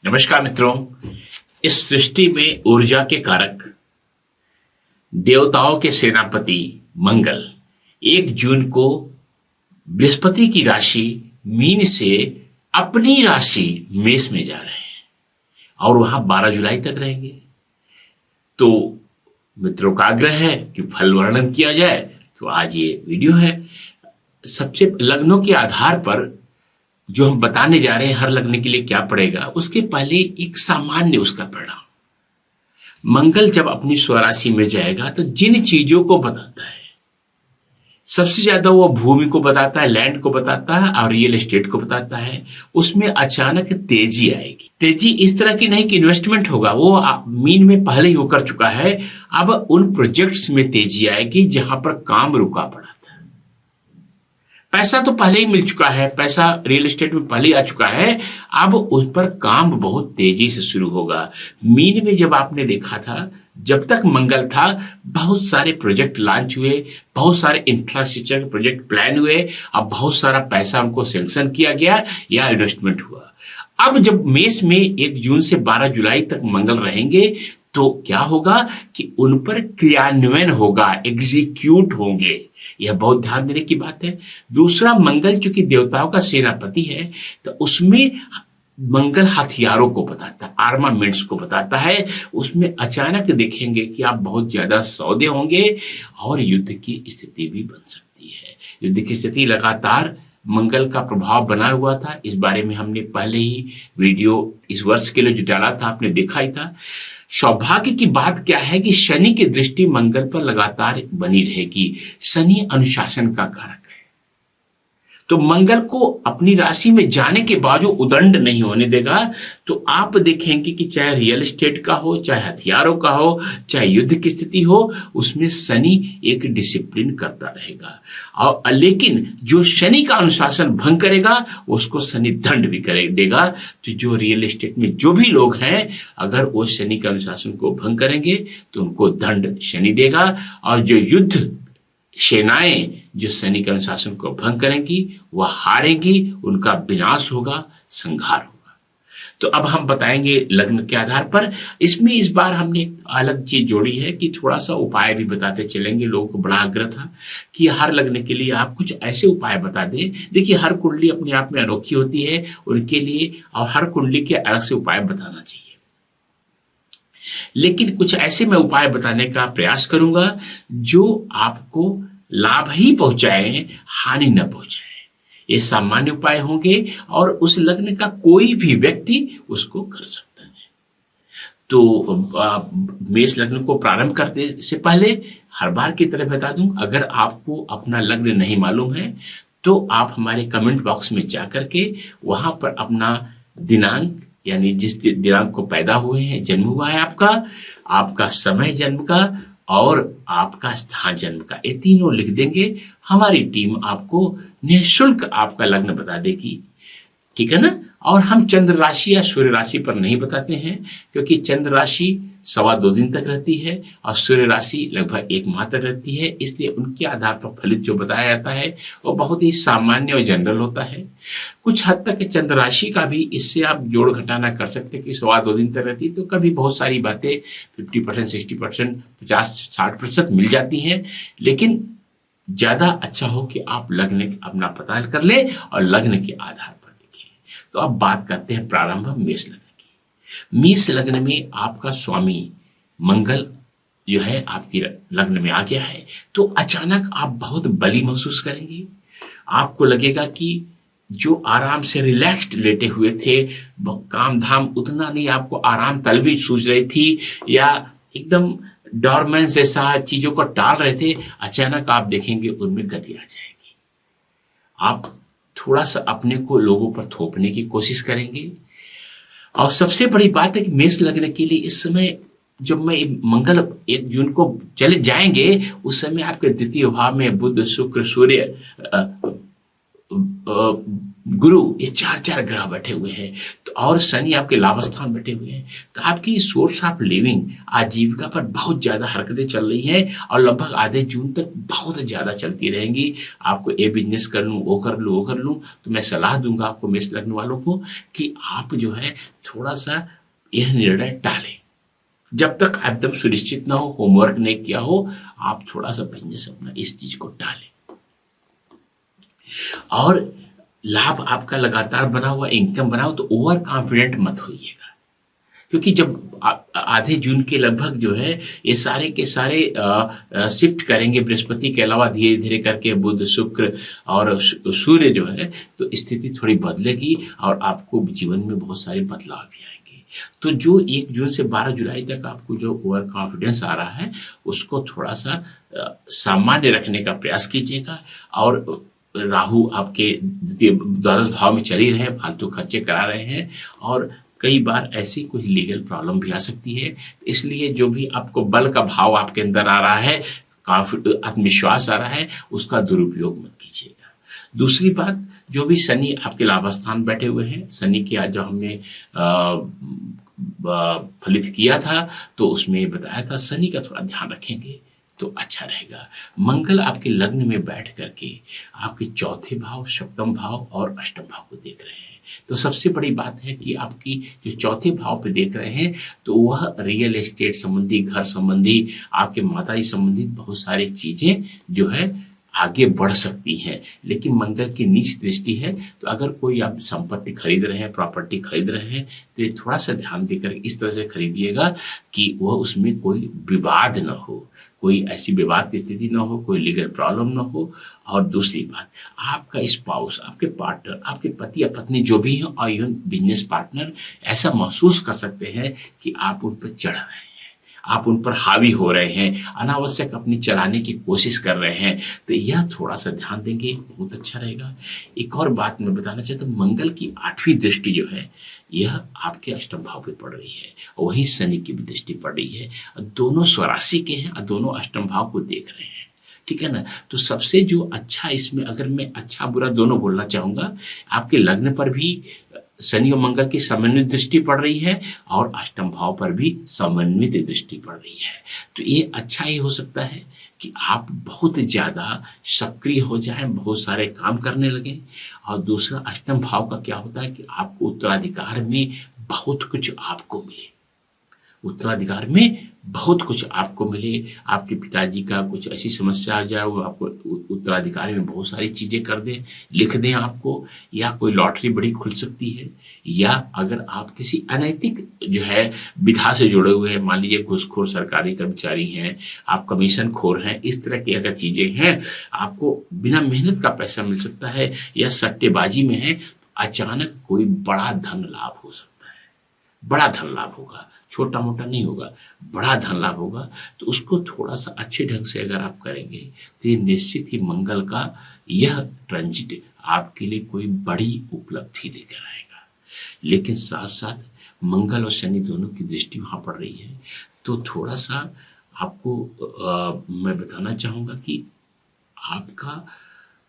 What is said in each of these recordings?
नमस्कार मित्रों, इस सृष्टि में ऊर्जा के कारक देवताओं के सेनापति मंगल 1 जून को बृहस्पति की राशि मीन से अपनी राशि मेष में जा रहे हैं और वहां 12 जुलाई तक रहेंगे। तो मित्रों का आग्रह है कि फल वर्णन किया जाए, तो आज ये वीडियो है। सबसे लग्नों के आधार पर जो हम बताने जा रहे हैं हर लग्न के लिए क्या पड़ेगा, उसके पहले एक सामान्य उसका परिणाम। मंगल जब अपनी स्वराशि में जाएगा तो जिन चीजों को बताता है, सबसे ज्यादा वो भूमि को बताता है, लैंड को बताता है और रियल एस्टेट को बताता है। उसमें अचानक तेजी आएगी। तेजी इस तरह की नहीं कि इन्वेस्टमेंट होगा, वो मीन में पहले ही होकर चुका है। अब उन प्रोजेक्ट्स में तेजी आएगी जहां पर काम रुका पड़ा था। पैसा तो पहले ही मिल चुका है, पैसा रियल एस्टेट में पहले ही आ चुका है। अब उस पर काम बहुत तेजी से शुरू होगा। मीन में जब आपने देखा था, जब तक मंगल था, बहुत सारे प्रोजेक्ट लॉन्च हुए, बहुत सारे इंफ्रास्ट्रक्चर के प्रोजेक्ट प्लान हुए, अब बहुत सारा पैसा उनको सैंक्शन किया गया या इन्वेस्टमेंट हुआ। अब जब मेष में 1 जून से 12 जुलाई तक मंगल रहेंगे तो क्या होगा कि उन पर क्रियान्वयन होगा, एग्जीक्यूट होंगे। यह बहुत ध्यान देने की बात है। दूसरा, मंगल चूंकि देवताओं का सेनापति है, तो उसमें मंगल हथियारों को बताता है, आर्मामेंट्स को बताता है। उसमें अचानक देखेंगे कि आप बहुत ज्यादा सौदे होंगे और युद्ध की स्थिति भी बन सकती है। युद्ध की स्थिति लगातार मंगल का प्रभाव बना हुआ था। इस बारे में हमने पहले ही वीडियो इस वर्ष के लिए जो डाला था, आपने देखा ही था। सौभाग्य की बात क्या है कि शनि की दृष्टि मंगल पर लगातार बनी रहेगी। शनि अनुशासन का कारक है, तो मंगल को अपनी राशि में जाने के बाद जो उदंड नहीं होने देगा। तो आप देखेंगे कि चाहे रियल एस्टेट का हो, चाहे हथियारों का हो, चाहे युद्ध की स्थिति हो, उसमें शनि एक डिसिप्लिन करता रहेगा। और लेकिन जो शनि का अनुशासन भंग करेगा उसको शनि दंड भी कर देगा। तो जो रियल एस्टेट में जो भी लोग हैं, अगर वो शनि के अनुशासन को भंग करेंगे तो उनको दंड शनि देगा। और जो युद्ध सेनाएं जो शनि के अनुशासन को भंग करेंगी वह हारेंगी, उनका विनाश होगा, संहार होगा। तो अब हम बताएंगे लग्न के आधार पर। इसमें इस बार हमने एक अलग चीज जोड़ी है कि थोड़ा सा उपाय भी बताते चलेंगे। लोगों को बड़ा आग्रह था कि हर लग्न के लिए आप कुछ ऐसे उपाय बता दें। देखिए, हर कुंडली अपने आप में अनोखी होती है उनके लिए, और हर कुंडली के अलग से उपाय बताना चाहिए। लेकिन कुछ ऐसे मैं उपाय बताने का प्रयास करूंगा जो आपको लाभ ही पहुंचाए, हानि न पहुंचाए। ये सामान्य उपाय होंगे और उस लग्न का कोई भी व्यक्ति उसको कर सकता है। तो मेष लग्न को प्रारंभ करने से पहले हर बार की तरह बता दूं, अगर आपको अपना लग्न नहीं मालूम है तो आप हमारे कमेंट बॉक्स में जाकर के वहां पर अपना दिनांक, यानी जिस दिनांक को पैदा हुए हैं, जन्म हुआ है आपका समय जन्म का और आपका स्थान जन्म का, ये तीनों लिख देंगे। हमारी टीम आपको निःशुल्क आपका लग्न बता देगी, ठीक है ना। और हम चंद्र राशि या सूर्य राशि पर नहीं बताते हैं, क्योंकि चंद्र राशि 2.25 दिन तक रहती है और सूर्य राशि लगभग 1 माह तक रहती है। इसलिए उनके आधार पर फलित जो बताया जाता है वो बहुत ही सामान्य और जनरल होता है। कुछ हद तक चंद्र राशि का भी इससे आप जोड़ घटाना कर सकते हैं कि 2.25 दिन तक रहती है, तो कभी बहुत सारी बातें 50%, 60%, 50-60% मिल जाती हैं। लेकिन ज्यादा अच्छा हो कि आप लग्न अपना पता कर ले और लग्न के आधार पर देखिए। तो अब बात करते हैं प्रारंभ मेष लग्न की। मेष लग्न में आपका स्वामी मंगल जो है आपकी लग्न में आ गया है, तो अचानक आप बहुत बली महसूस करेंगे। आपको लगेगा कि जो आराम से रिलैक्स्ड लेटे हुए थे, काम धाम उतना नहीं, आपको आराम तलबी सूझ रही थी या एकदम डॉर्मेंस जैसा चीजों को टाल रहे थे, अचानक आप देखेंगे उनमें गति आ जाएगी। आप थोड़ा सा अपने को लोगों पर थोपने की कोशिश करेंगे। और सबसे बड़ी बात है कि मेष लग्न के लिए इस समय, जब मैं मंगल 1 जून को चले जाएंगे, उस समय आपके द्वितीय भाव में बुध, शुक्र, सूर्य गुरु, ये चार चार ग्रह बैठे हुए हैं, तो और शनि आपके लाभ स्थान बैठे हुए हैं, तो आपकी सोर्स ऑफ लिविंग, आजीविका पर बहुत ज्यादा हरकतें चल रही हैं और लगभग आधे जून तक बहुत ज्यादा चलती रहेंगी। आपको ये बिजनेस कर लूं, वो कर लूं, वो कर लूं, तो मैं सलाह दूंगा आपको मेष लग्न वालों को कि आप जो है थोड़ा सा यह निर्णय टालें। जब तक एकदम सुनिश्चित ना हो, होमवर्क नहीं किया हो, आप थोड़ा सा बिजनेस अपना इस चीज को टालें। और लाभ आपका लगातार बना हुआ, इनकम बना हो, तो ओवर कॉन्फिडेंट मत होइएगा, क्योंकि जब आधे जून के लगभग जो है ये सारे के सारे शिफ्ट करेंगे बृहस्पति के अलावा, धीरे धीरे करके बुध, शुक्र और सूर्य जो है, तो स्थिति थोड़ी बदलेगी और आपको जीवन में बहुत सारे बदलाव भी आएंगे। तो जो 1 जून से 12 जुलाई तक आपको जो ओवर कॉन्फिडेंस आ रहा है, उसको थोड़ा सा सामान्य रखने का प्रयास कीजिएगा। और राहु आपके द्वादश भाव में चल ही रहे हैं, फालतू खर्चे करा रहे हैं, और कई बार ऐसी कोई लीगल प्रॉब्लम भी आ सकती है। इसलिए जो भी आपको बल का भाव आपके अंदर आ रहा है, आत्मविश्वास आ रहा है, उसका दुरुपयोग मत कीजिएगा। दूसरी बात, जो भी शनि आपके लाभस्थान बैठे हुए हैं, शनि की आज जो हमने फलित किया था, तो उसमें बताया था शनि का थोड़ा ध्यान रखेंगे तो अच्छा रहेगा। मंगल आपके लग्न में बैठ करके आपके चौथे भाव, सप्तम भाव और अष्टम भाव को देख रहे हैं। तो सबसे बड़ी बात है कि आपकी जो चौथे भाव पे देख रहे हैं, तो वह रियल एस्टेट संबंधी, घर संबंधी, आपके माता जी संबंधित बहुत सारी चीजें जो है आगे बढ़ सकती हैं। लेकिन मंगल की नीच दृष्टि है, तो अगर कोई आप संपत्ति खरीद रहे हैं, प्रॉपर्टी खरीद रहे हैं, तो ये थोड़ा सा ध्यान देकर इस तरह से खरीदिएगा कि वह उसमें कोई विवाद न हो, कोई ऐसी विवाद की स्थिति न हो, कोई लीगल प्रॉब्लम न हो। और दूसरी बात, आपका स्पाउस, आपके पार्टनर, आपके पति या पत्नी जो भी हो, और इवन बिजनेस पार्टनर ऐसा महसूस कर सकते हैं कि आप उन पर चढ़ रहे हैं, आप उन पर हावी हो रहे हैं, अनावश्यक अपनी चलाने की कोशिश कर रहे हैं, तो यह थोड़ा सा ध्यान देंगे, बहुत अच्छा रहेगा। एक और बात मैं बताना चाहता हूँ, मंगल की 8वीं दृष्टि जो है, यह आपके अष्टम भाव पे पड़ रही है, और वहीं शनि की भी दृष्टि पड़ रही है, दोनों स्वराशि के हैं और दोनों अष्टम भाव को देख रहे हैं, ठीक है ना। तो सबसे जो अच्छा इसमें, अगर मैं अच्छा बुरा दोनों बोलना चाहूंगा, आपके लग्न पर भी शनि और मंगल की समन्वित दृष्टि पड़ रही है और अष्टम भाव पर भी समन्वित दृष्टि पड़ रही है। तो ये अच्छा ही हो सकता है कि आप बहुत ज्यादा सक्रिय हो जाएं, बहुत सारे काम करने लगें। और दूसरा, अष्टम भाव का क्या होता है कि आपको उत्तराधिकार में बहुत कुछ आपको मिले, उत्तराधिकार में बहुत कुछ आपको मिले। आपके पिताजी का कुछ ऐसी समस्या आ जाए, वो आपको उत्तराधिकारी में बहुत सारी चीजें कर दें, लिख दें आपको, या कोई लॉटरी बड़ी खुल सकती है, या अगर आप किसी अनैतिक जो है विधा से जुड़े हुए हैं, मान लीजिए घूसखोर सरकारी कर्मचारी हैं, आप कमीशन खोर हैं, इस तरह की अगर चीजें हैं, आपको बिना मेहनत का पैसा मिल सकता है, या सट्टेबाजी में है, अचानक कोई बड़ा धन लाभ हो सकता है, बड़ा धन लाभ होगा, छोटा मोटा नहीं होगा, बड़ा धन लाभ होगा। तो उसको थोड़ा सा अच्छे ढंग से अगर आप करेंगे, तो ये निश्चित ही मंगल का यह ट्रांजिट आपके लिए कोई बड़ी उपलब्धि लेकर आएगा। लेकिन साथ साथ मंगल और शनि दोनों की दृष्टि वहां पड़ रही है, तो थोड़ा सा आपको मैं बताना चाहूंगा कि आपका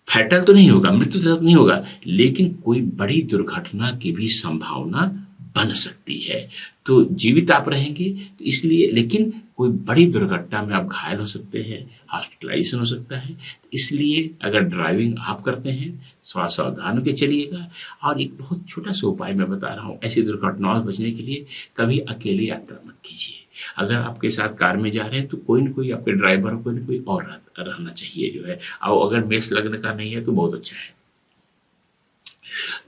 फैटल तो नहीं होगा, मृत्यु तक नहीं होगा, लेकिन कोई बड़ी दुर्घटना की भी संभावना बन सकती है। तो जीवित आप रहेंगे, तो इसलिए, लेकिन कोई बड़ी दुर्घटना में आप घायल हो सकते हैं, हॉस्पिटलाइजेशन हो सकता है। इसलिए अगर ड्राइविंग आप करते हैं, थोड़ा सावधान होकर चलिएगा। और एक बहुत छोटा सा उपाय मैं बता रहा हूँ ऐसी दुर्घटनाओं से बचने के लिए, कभी अकेले यात्रा मत कीजिए। अगर आपके साथ कार में जा रहे हैं, तो कोई न कोई आपके ड्राइवर, कोई न कोई और रहना चाहिए जो है। और अगर मेष लग्न का नहीं है तो बहुत अच्छा है।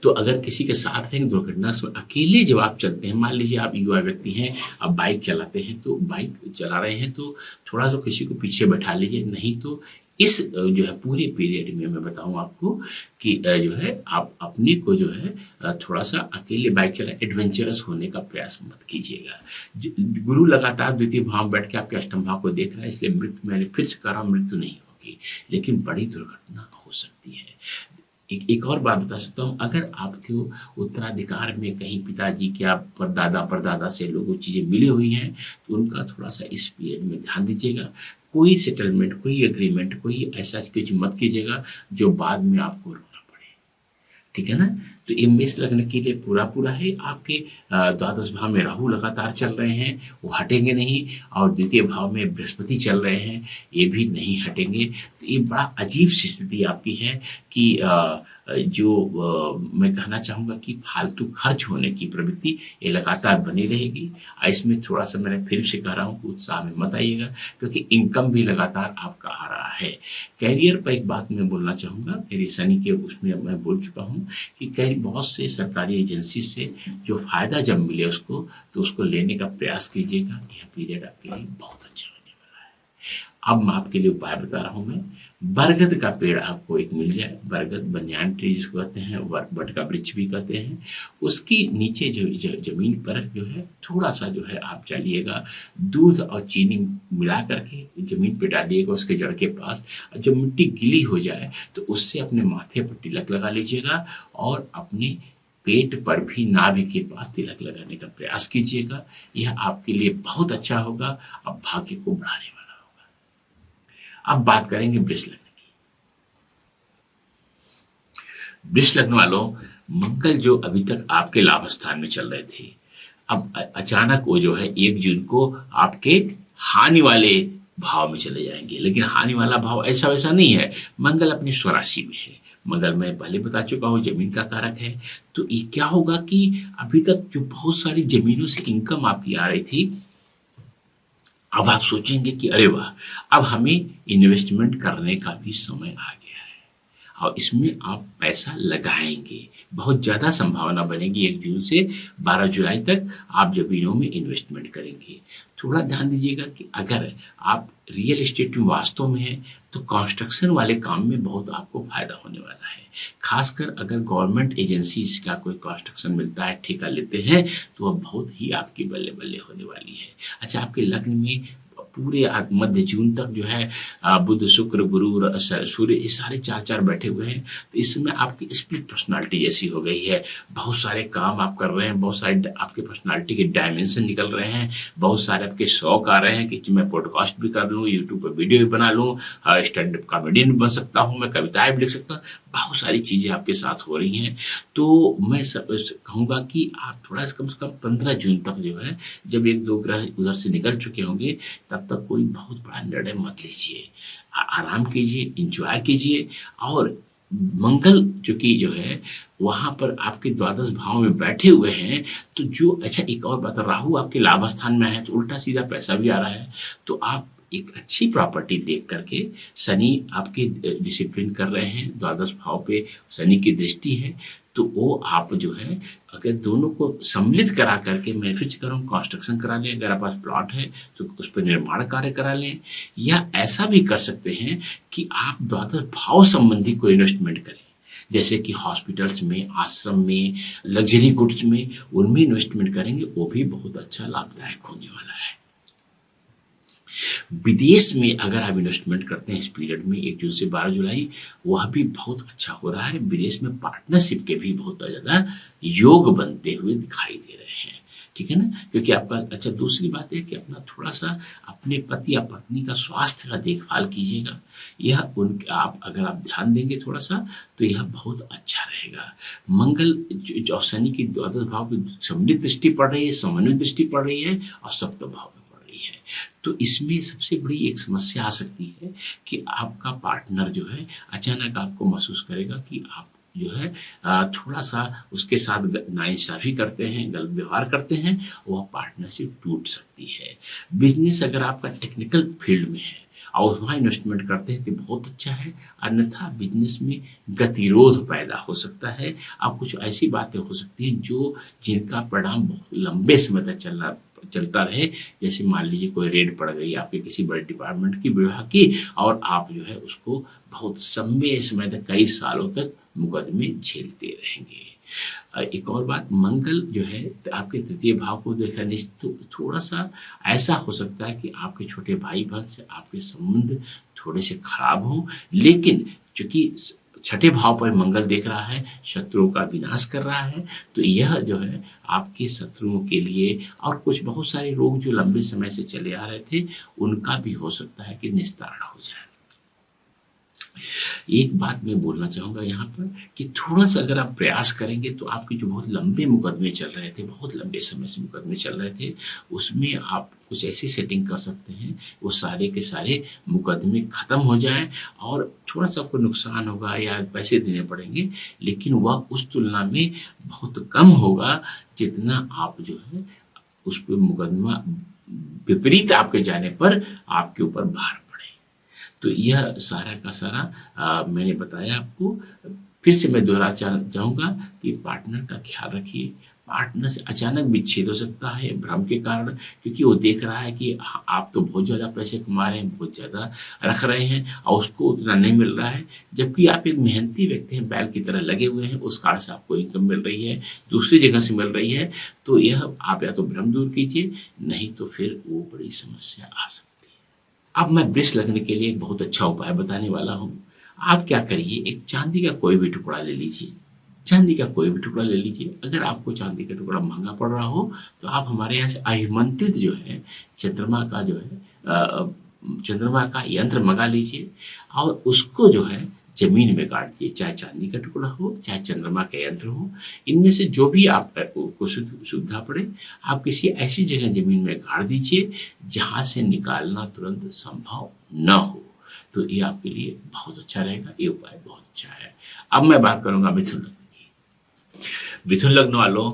तो अगर किसी के साथ रहेंगे दुर्घटना से, अकेले जब आप चलते हैं, मान लीजिए आप युवा व्यक्ति हैं, आप बाइक चलाते हैं, तो बाइक चला रहे हैं तो थोड़ा सा किसी को पीछे बैठा लीजिए, नहीं तो इस जो है पूरे पीरियड में मैं बताऊं आपको कि जो है आप अपने को जो है थोड़ा सा अकेले बाइक चला, एडवेंचरस होने का प्रयास मत कीजिएगा। गुरु लगातार द्वितीय भाव में बैठ के आपके अष्टम भाव को देख रहा है, इसलिए मृत्यु, मैंने फिर से कहा, मृत्यु नहीं होगी, लेकिन बड़ी दुर्घटना हो सकती है। एक और बात बता सकता हूँ, अगर आपको उत्तराधिकार में कहीं पिताजी के परदादा परदादा से लोगों चीजें मिली हुई हैं, तो उनका थोड़ा सा इस पीरियड में ध्यान दीजिएगा। कोई सेटलमेंट, कोई एग्रीमेंट, कोई ऐसा कुछ मत कीजिएगा जो बाद में आपको रोना पड़े। ठीक है ना। तो ये मेष लग्न के लिए पूरा पूरा है। आपके द्वादश भाव में राहु लगातार चल रहे हैं, वो हटेंगे नहीं, और द्वितीय भाव में बृहस्पति चल रहे हैं, ये भी नहीं हटेंगे। तो ये बड़ा अजीब सी स्थिति आपकी है कि मैं कहना चाहूँगा कि फालतू खर्च होने की प्रवृत्ति ये लगातार बनी रहेगी। इसमें थोड़ा सा मैंने फिर से कह रहा हूँ कि उत्साह में मत आइएगा, क्योंकि इनकम भी लगातार आपका आ रहा है। कैरियर पर एक बात मैं बोलना चाहूँगा, कैरियर शनि के उसमें मैं बोल चुका हूँ कि कैरियर बहुत से सरकारी एजेंसी से जो फ़ायदा जब मिले उसको, तो उसको लेने का प्रयास कीजिएगा। यह पीरियड आपके लिए बहुत अच्छा होने वाला है। अब मैं आपके लिए उपाय बता रहा हूँ। मैं बरगद का पेड़ आपको एक मिल जाए, बरगद बनियान ट्री जिसको कहते हैं, वट का वृक्ष भी कहते हैं, उसकी नीचे जो जमीन पर जो है थोड़ा सा जो है आप डालिएगा, दूध और चीनी मिला करके जमीन पे डालिएगा उसके जड़ के पास। जब मिट्टी गीली हो जाए तो उससे अपने माथे पर तिलक लगा लीजिएगा, और अपने पेट पर भी नाभि के पास तिलक लगाने का प्रयास कीजिएगा। यह आपके लिए बहुत अच्छा होगा, अब भाग्य को बढ़ाने वाला। अब बात करेंगे वृष लग्न की। वृष लग्न वालों, मंगल जो अभी तक आपके लाभ स्थान में चल रहे थे, अब अचानक वो जो है 1 जून को आपके हानि वाले भाव में चले जाएंगे। लेकिन हानि वाला भाव ऐसा वैसा नहीं है, मंगल अपनी स्वराशि में है। मंगल मैं पहले बता चुका हूँ जमीन का कारक है। तो ये क्या होगा कि अभी तक जो बहुत सारी जमीनों से इनकम आपकी आ रही थी, अब आप सोचेंगे कि अरे वाह, अब हमें इन्वेस्टमेंट करने का भी समय आ गया है, और इसमें आप पैसा लगाएंगे। बहुत ज़्यादा संभावना बनेगी 1 जून से 12 जुलाई तक आप जमीनों में इन्वेस्टमेंट करेंगे। थोड़ा ध्यान दीजिएगा कि अगर आप रियल एस्टेट में वास्तव में है, तो कंस्ट्रक्शन वाले काम में बहुत आपको फायदा होने वाला है। खासकर अगर गवर्नमेंट एजेंसीज का कोई कंस्ट्रक्शन मिलता है, ठेका लेते हैं, तो वह बहुत ही आपकी बल्ले बल्ले होने वाली है। अच्छा, आपके लग्न में पूरे मध्य जून तक जो है बुध शुक्र गुरु सूर्य, ये सारे 4 बैठे हुए हैं। तो इस समय आपकी स्प्लिट पर्सनालिटी जैसी हो गई है। बहुत सारे काम आप कर रहे हैं, बहुत सारे आपके पर्सनालिटी के डायमेंशन निकल रहे हैं, बहुत सारे आपके शौक आ रहे हैं कि मैं पॉडकास्ट भी कर लूँ, यूट्यूब पर वीडियो भी बना लूँ, स्टैंड अप कॉमेडियन भी बन सकता हूँ, मैं कविताएं भी लिख सकता हूँ। बहुत सारी चीज़ें आपके साथ हो रही हैं। तो मैं कहूँगा कि आप थोड़ा कम से कम 15 जून तक जो है, जब 1-2 ग्रह उधर से निकल चुके होंगे, तब तक कोई बहुत बड़ा निर्णय मत लीजिए। आराम कीजिए, इंजॉय कीजिए। और मंगल चूंकि जो है वहाँ पर आपके द्वादश भाव में बैठे हुए हैं, तो जो अच्छा एक और बात, राहु आपके लाभ स्थान में है, तो उल्टा सीधा पैसा भी आ रहा है। तो आप एक अच्छी प्रॉपर्टी देख करके, शनि आपके डिसिप्लिन कर रहे हैं, द्वादश भाव पे शनि की दृष्टि है, तो वो आप जो है अगर दोनों को सम्मिलित करा करके, मैं फिर से कह रहा हूँ, कंस्ट्रक्शन करा लें। अगर आपके पास प्लॉट है तो उस पर निर्माण कार्य करा लें, या ऐसा भी कर सकते हैं कि आप द्वादश भाव संबंधी कोई इन्वेस्टमेंट करें, जैसे कि हॉस्पिटल्स में, आश्रम में, लग्जरी गुड्स में, उनमें इन्वेस्टमेंट करेंगे, वो भी बहुत अच्छा लाभदायक होने वाला है। विदेश में अगर आप इन्वेस्टमेंट करते हैं इस पीरियड में 1 जून से 12 जुलाई, वह भी बहुत अच्छा हो रहा है। विदेश में पार्टनरशिप के भी बहुत ज़्यादा योग बनते हुए दिखाई दे रहे हैं, ठीक है ना। क्योंकि आपका अच्छा, दूसरी बात है कि अपना थोड़ा सा अपने पति या पत्नी का स्वास्थ्य का देखभाल कीजिएगा। यह अगर आप ध्यान देंगे थोड़ा सा, तो यह बहुत अच्छा रहेगा। मंगल जो शनि की द्वादश भाव की सम्मिलित दृष्टि पड़ रही है, समन्वित दृष्टि पड़ रही है, और सप्तम भाव में पड़ रही है। तो इसमें सबसे बड़ी एक समस्या आ सकती है कि आपका पार्टनर जो है अचानक आपको महसूस करेगा कि आप जो है थोड़ा सा उसके साथ नाइंसाफ़ी करते हैं, गलत व्यवहार करते हैं, वह पार्टनरशिप टूट सकती है। बिजनेस अगर आपका टेक्निकल फील्ड में है और वहाँ इन्वेस्टमेंट करते हैं तो बहुत अच्छा है, अन्यथा बिजनेस में गतिरोध पैदा हो सकता है। अब कुछ ऐसी बातें हो सकती हैं जिनका परिणाम बहुत लंबे समय तक चलता रहे। जैसे मान लीजिए कोई रेड पड़ गई आपके किसी बड़े डिपार्टमेंट की, विभाग की, और आप जो है उसको बहुत समय तक, कई सालों तक मुकदमे झेलते रहेंगे। एक और बात, मंगल जो है आपके तृतीय भाव को देखा नहीं, तो थोड़ा सा ऐसा हो सकता है कि आपके छोटे भाई बहन से आपके संबंध थोड़े से खराब हों। लेकिन चूंकि छठे भाव पर मंगल देख रहा है, शत्रुओं का विनाश कर रहा है, तो यह जो है आपके शत्रुओं के लिए, और कुछ बहुत सारे रोग जो लंबे समय से चले आ रहे थे, उनका भी हो सकता है कि निस्तारण हो जाए। एक बात मैं बोलना चाहूँगा यहाँ पर कि थोड़ा-सा अगर आप प्रयास करेंगे तो आपके जो बहुत लंबे मुकदमे चल रहे थे, बहुत लंबे समय से मुकदमे चल रहे थे, उसमें आप कुछ ऐसी सेटिंग कर सकते हैं, वो सारे के सारे मुकदमे खत्म हो जाएँ और थोड़ा-सा आपको नुकसान होगा या पैसे देने पड़ेंगे, लेकिन वह उस तुलना में बहुत कम होगा, जितना आप जो है उस पे मुकदमा विपरीत आपके जाने पर आपके ऊपर भार पड़े। तो यह सारा का सारा मैंने बताया आपको। फिर से मैं दोहरा चाहूँगा कि पार्टनर का ख्याल रखिए। पार्टनर से अचानक विच्छेद हो सकता है भ्रम के कारण, क्योंकि वो देख रहा है कि आप तो बहुत ज़्यादा पैसे कमा रहे हैं, बहुत ज़्यादा रख रहे हैं और उसको उतना नहीं मिल रहा है, जबकि आप एक मेहनती व्यक्ति हैं, बैल की तरह लगे हुए हैं, उस कारण से आपको इनकम मिल रही है, दूसरी जगह से मिल रही है। तो यह आप या तो भ्रम दूर कीजिए, नहीं तो फिर वो बड़ी समस्या आ सकती है। अब मैं वृष लगने के लिए एक बहुत अच्छा उपाय बताने वाला हूँ। आप क्या करिए, एक चांदी का कोई भी टुकड़ा ले लीजिए, चांदी का कोई भी टुकड़ा ले लीजिए। अगर आपको चांदी का टुकड़ा महँगा पड़ रहा हो, तो आप हमारे यहाँ से अहिमंत्रित जो है, चंद्रमा का जो है चंद्रमा का यंत्र मँगा लीजिए और उसको जो है ज़मीन में गाड़ दिए, चाहे चांदी का टुकड़ा हो, चाहे चंद्रमा का यंत्र हो। इनमें से जो भी आप को सुविधा पड़े, आप किसी ऐसी जगह ज़मीन में गाड़ दीजिए, जहाँ से निकालना तुरंत संभव न हो। तो ये आपके लिए बहुत अच्छा रहेगा, ये उपाय बहुत अच्छा है। अब मैं बात करूँगा मिथुन लग्न की। मिथुन लग्न वालों,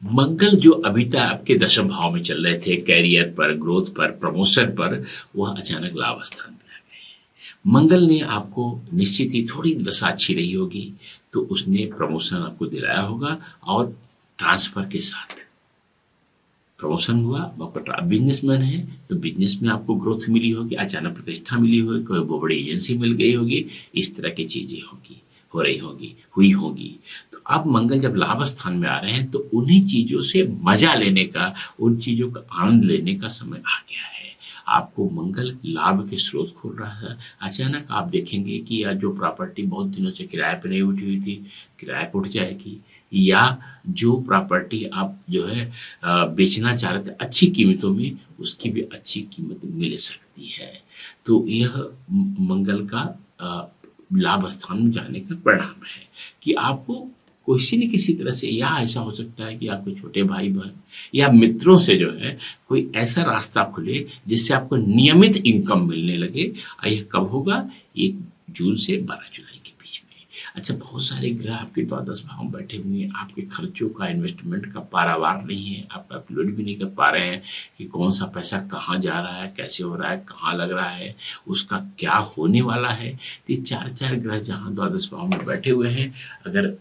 मंगल जो अभी तक आपके दशम भाव में चल रहे थे, कैरियर पर, ग्रोथ पर, प्रमोशन पर, वह अचानक लाभ स्थान पे आ गए। मंगल ने आपको निश्चित ही थोड़ी दशा अच्छी रही होगी, तो उसने प्रमोशन आपको दिलाया होगा और ट्रांसफर के साथ प्रमोशन हुआ। आपका बिजनेसमैन है तो बिजनेस में आपको ग्रोथ मिली होगी, अचानक प्रतिष्ठा मिली होगी, कोई बहुत बड़ी एजेंसी मिल गई होगी, इस तरह की चीजें होगी, हो रही होगी, हुई होगी। तो अब मंगल जब लाभ स्थान में आ रहे हैं, तो उन्हीं चीजों से मजा लेने का, उन चीजों का आनंद लेने का समय आ गया है। आपको मंगल लाभ के स्रोत खोल रहा है। अचानक आप देखेंगे कि यह जो प्रॉपर्टी बहुत दिनों से किराए पर नहीं उठी हुई थी, किराए पर उठ जाएगी, या जो प्रॉपर्टी आप जो है बेचना चाह रहे थे अच्छी कीमतों में, उसकी भी अच्छी कीमत मिल सकती है। तो यह मंगल का लाभ स्थान में जाने का परिणाम है कि आपको किसी न किसी तरह से, या ऐसा हो सकता है कि आपके छोटे भाई बहन या मित्रों से जो है कोई ऐसा रास्ता खुले जिससे आपको नियमित इनकम मिलने लगे। और यह कब होगा? 1 जून से 12 जुलाई के बीच में। अच्छा, बहुत सारे ग्रह आपके द्वादश भाव में बैठे हुए हैं, आपके खर्चों का, इन्वेस्टमेंट का पारावार नहीं है, आप कैलकुलेट भी नहीं कर पा रहे हैं कि कौन सा पैसा कहाँ जा रहा है, कैसे हो रहा है, कहाँ लग रहा है, उसका क्या होने वाला है। तो ये 4 ग्रह जहाँ द्वादश भाव में बैठे हुए हैं, अगर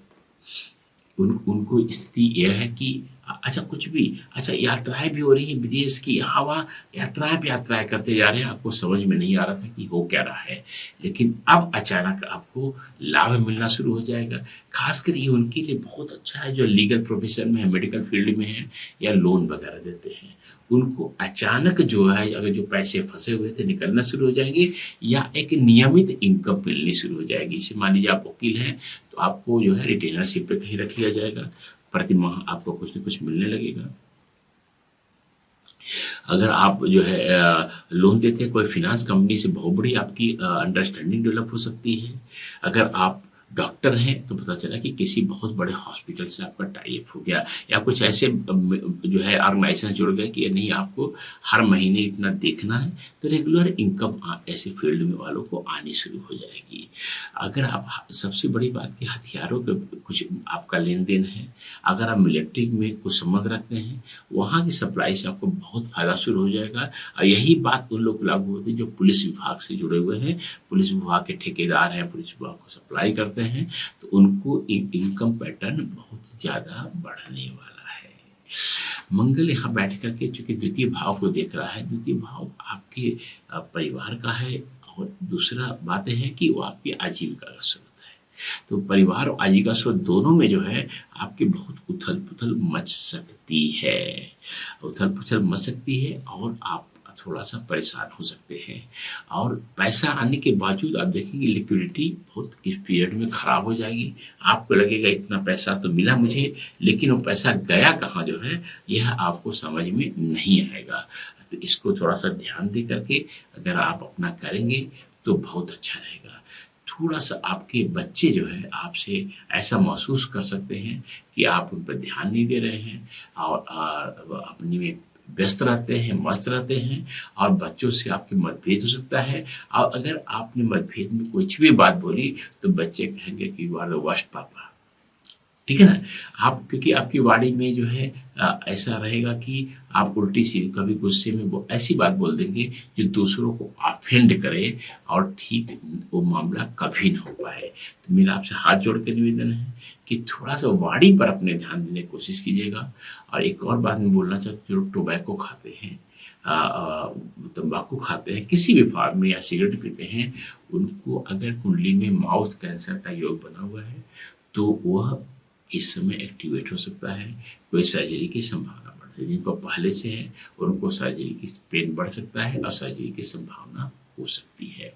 उनको स्थिति यह है कि अच्छा कुछ भी, अच्छा यात्राएं भी हो रही हैं विदेश की, यहाँ वहाँ यात्राएं करते जा रहे हैं, आपको समझ में नहीं आ रहा था कि हो क्या रहा है, लेकिन अब अचानक आपको लाभ मिलना शुरू हो जाएगा। खासकर ये उनके लिए बहुत अच्छा है जो लीगल प्रोफेशन में है, मेडिकल फील्ड में है, या लोन वगैरह देते हैं। उनको अचानक जो है, अगर जो पैसे फंसे हुए थे निकलना शुरू हो जाएंगे, या एक नियमित इनकम मिलनी शुरू हो जाएगी। इसे मान लीजिए आप वकील हैं, तो आपको जो है रिटेनरशिप पे कहीं रख लिया जाएगा, प्रति माह आपको कुछ न कुछ मिलने लगेगा। अगर आप जो है लोन देते हैं कोई फिनांस कंपनी से, बहुत बड़ी आपकी अंडरस्टैंडिंग डेवलप हो सकती है। अगर आप डॉक्टर हैं तो पता चला कि किसी बहुत बड़े हॉस्पिटल से आपका टाई अप हो गया, या कुछ ऐसे जो है ऑर्गेनाइजेशन जुड़ गए कि नहीं आपको हर महीने इतना देखना है, तो रेगुलर इनकम ऐसे फील्ड में वालों को आनी शुरू हो जाएगी। अगर आप, सबसे बड़ी बात कि हथियारों का कुछ आपका लेन देन है, अगर आप मिलिट्री में कुछ संबंध रखते हैं, वहाँ की सप्लाई से आपको बहुत फायदा शुरू हो जाएगा। और यही बात उन लोग लागू होती है जो पुलिस विभाग से जुड़े हुए हैं, पुलिस विभाग के ठेकेदार हैं, पुलिस विभाग को सप्लाई करते हैं, तो उनको इनकम पैटर्न बहुत ज्यादा बढ़ने वाला है। मंगल यहाँ बैठ करके चूंकि द्वितीय भाव को देख रहा है, द्वितीय भाव आपके परिवार का है, और दूसरा बात है कि वो आपकी आजीविका का स्रोत है। तो परिवार और आजीविका स्रोत दोनों में जो है आपके बहुत उथल पुथल मच सकती है, उथल पुथल मच सकती है, और आप थोड़ा सा परेशान हो सकते हैं। और पैसा आने के बावजूद आप देखेंगे लिक्विडिटी बहुत इस पीरियड में खराब हो जाएगी। आपको लगेगा इतना पैसा तो मिला मुझे, लेकिन वो पैसा गया कहाँ जो है, यह आपको समझ में नहीं आएगा। तो इसको थोड़ा सा ध्यान दे करके अगर आप अपना करेंगे तो बहुत अच्छा रहेगा। थोड़ा सा आपके बच्चे जो है आपसे ऐसा महसूस कर सकते हैं कि आप उन पर ध्यान नहीं दे रहे हैं और अपनी में व्यस्त रहते हैं, मस्त रहते हैं, और बच्चों से आपके मतभेद हो सकता है। और अगर आपने मतभेद में कुछ भी बात बोली तो बच्चे कहेंगे कि यू आर द वर्स्ट पापा, ठीक है ना। आप क्योंकि आपकी वाणी में जो है ऐसा रहेगा कि आप उल्टी सीधी कभी गुस्से में वो ऐसी बात बोल देंगे जो दूसरों को ऑफेंड करे और ठीक वो मामला कभी ना हो पाए। तो मेरा आपसे हाथ जोड़ के निवेदन है कि थोड़ा सा वाणी पर अपने ध्यान देने की कोशिश कीजिएगा। और एक और बात मैं बोलना चाहता हूँ, जो टोबैको खाते हैं, तंबाकू खाते हैं, किसी भी फॉर्म में, या सिगरेट पीते हैं, उनको अगर कुंडली में माउथ कैंसर का योग बना हुआ है तो वह इस समय एक्टिवेट हो सकता है। कोई सर्जरी की संभावना बढ़ सकती है। जिनको पहले से है उनको सर्जरी की पेन बढ़ सकता है और सर्जरी की संभावना हो सकती है।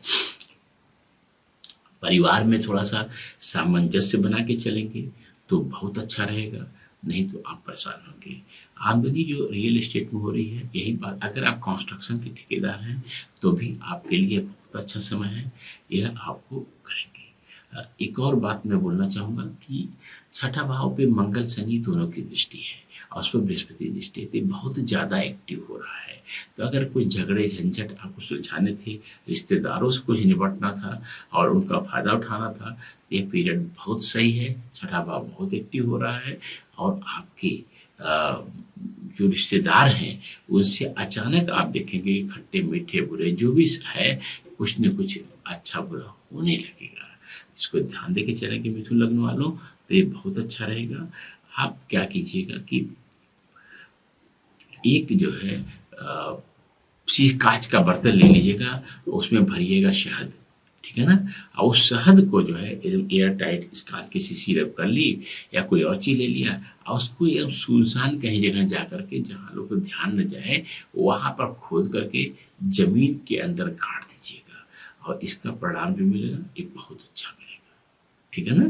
परिवार में थोड़ा सा सामंजस्य बना के चलेंगे तो बहुत अच्छा रहेगा, नहीं तो आप परेशान होंगे। आमदनी जो रियल एस्टेट में हो रही है, यही बात, अगर आप कंस्ट्रक्शन के ठेकेदार हैं तो भी आपके लिए बहुत अच्छा समय है, यह आपको करेंगे। एक और बात मैं बोलना चाहूँगा कि छठा भाव पे मंगल शनि दोनों की दृष्टि है और उस पर बृहस्पति दृष्टि है, तो बहुत ज़्यादा एक्टिव हो रहा है। तो अगर कोई झगड़े झंझट आपको सुलझाने थे, रिश्तेदारों से कुछ निपटना था और उनका फायदा उठाना था, ये पीरियड बहुत सही है। छठा भाव बहुत एक्टिव हो रहा है और आपके जो रिश्तेदार हैं उनसे अचानक आप देखेंगे खट्टे मीठे बुरे जो भी है, कुछ न कुछ अच्छा बुरा होने लगेगा। इसको ध्यान देके चलेंगे मिथुन लग्न वालों, तो ये बहुत अच्छा रहेगा। आप क्या कीजिएगा कि एक जो है कांच का बर्तन ले लीजिएगा, उसमें भरिएगा शहद, ठीक है ना। और उस शहद को जो है एकदम एयर टाइट कांच की शीशी रब कर ली या कोई और चीज़ ले लिया और उसको एकदम सुनसान कहीं जगह जा करके, जहाँ लोग को ध्यान न जाए, वहाँ पर खोद करके जमीन के अंदर गाड़ दीजिएगा और इसका परिणाम जो मिलेगा ये बहुत अच्छा मिलेगा, ठीक है ना।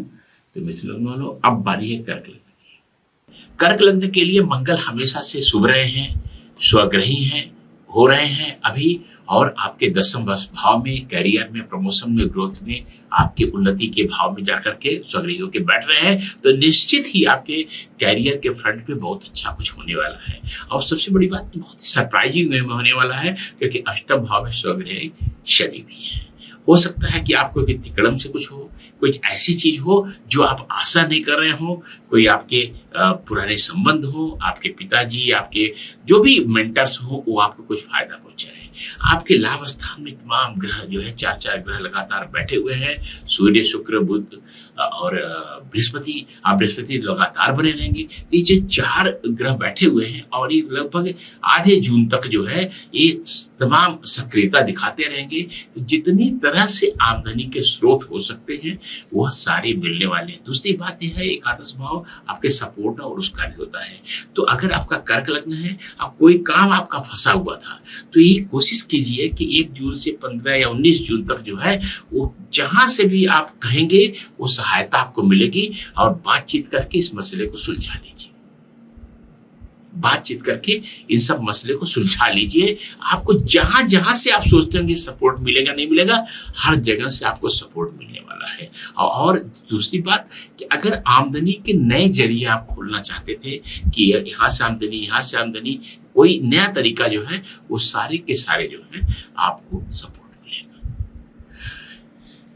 तो मिथुन लग्न वालों, अब बारी है कर्क लग्न की। कर्क लग्न के लिए मंगल हमेशा से शुभ रहे हैं, स्वग्रही हैं, हो रहे हैं अभी, और आपके 10वें भाव में, कैरियर में, प्रमोशन में, ग्रोथ में, आपके उन्नति के भाव में जाकर के स्वग्रही होके बैठ रहे हैं। तो निश्चित ही आपके कैरियर के फ्रंट पे बहुत अच्छा कुछ होने वाला है। और सबसे बड़ी बात तो बहुत सरप्राइजिंग वे में होने वाला है, क्योंकि 8वें भाव में स्वग्रही शनि भी है। हो सकता है कि आपको तिकड़म से कुछ हो, कुछ ऐसी चीज हो जो आप आशा नहीं कर रहे हो, कोई आपके पुराने संबंध हो, आपके पिताजी, आपके जो भी मेंटर्स हो, वो आपको कुछ फायदा पहुंचाए। आपके लाभ स्थान में तमाम ग्रह जो है, चार ग्रह लगातार बैठे हुए हैं, सूर्य, शुक्र, बुध और बृहस्पति। आप बृहस्पति लगातार बने रहेंगे। ये जो 4 ग्रह बैठे हुए हैं और ये लगभग आधे जून तक जो है ये तमाम सक्रियता दिखाते रहेंगे। तो जितनी तरह से आमदनी के स्रोत हो सकते हैं वह सारे मिलने वाले हैं। दूसरी बात यह है, एकादश भाव आपके सपोर्ट और उसका भी होता है। तो अगर आपका कर्क लग्न है, अब कोई काम आपका फंसा हुआ था, तो ये कोशिश कीजिए कि 1 जून से 15 या 19 जून तक जो है वो जहां से भी आप कहेंगे वो सहायता आपको मिलेगी और बातचीत करके इस मसले को सुलझा लीजिए। बातचीत करके इन सब मसले को सुलझा लीजिए। आपको जहां जहां से आप सोचते होंगे सपोर्ट मिलेगा नहीं मिलेगा, हर जगह से आपको सपोर्ट मिलने वाला है। और दूसरी बात कि अगर आमदनी के नए जरिए आप खोलना चाहते थे कि यहाँ से आमदनी, यहाँ से आमदनी, कोई नया तरीका जो है वो सारे के सारे जो है आपको सपोर्ट मिलेगा।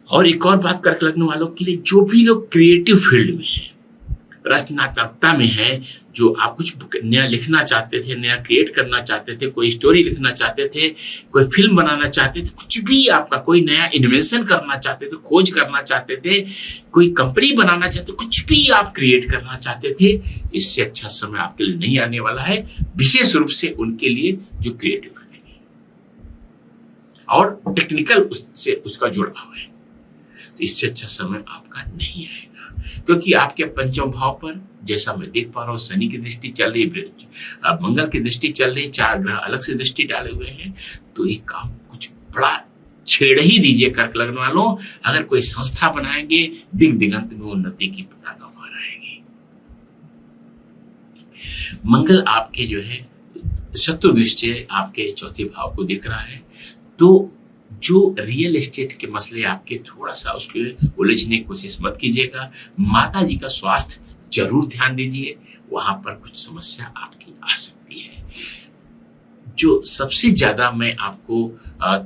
और एक और बात कर्क लग्न वालों के लिए, जो भी लोग क्रिएटिव फील्ड में है, रचनात्मकता में है, जो आप कुछ नया लिखना चाहते थे, नया क्रिएट करना चाहते थे, कोई स्टोरी लिखना चाहते थे, कोई फिल्म बनाना चाहते थे, कुछ भी आपका कोई नया इन्वेंशन करना चाहते थे, खोज करना चाहते थे, कोई कंपनी बनाना चाहते, कुछ भी आप क्रिएट करना चाहते थे, इससे अच्छा समय आपके लिए नहीं आने वाला है। विशेष रूप से उनके लिए जो क्रिएटिव है और टेक्निकल उससे उसका जुड़ाव है, तो इससे अच्छा समय आपका नहीं आएगा। क्योंकि आपके 5वें भाव पर, जैसा मैं देख पा रहा हूँ, शनि की दृष्टि चल रही है, मंगल की दृष्टि चल रही है, 4 ग्रह अलग से दृष्टि डाले हुए हैं। तो एक काम कुछ बड़ा छेड़ ही दीजिए कर्क लग्न वालों। अगर कोई संस्था बनाएंगे, दिग दिगंत में उन्नति की पताका फहराएगी। मंगल आपके जो है शत्रु दृष्टि आपके 4थे भाव को दिख रहा है, तो जो रियल एस्टेट के मसले आपके, थोड़ा सा उसके उलझने की कोशिश मत कीजिएगा। माता जी का स्वास्थ्य जरूर ध्यान दीजिए, वहां पर कुछ समस्या आपकी आ सकती है। जो सबसे ज्यादा मैं आपको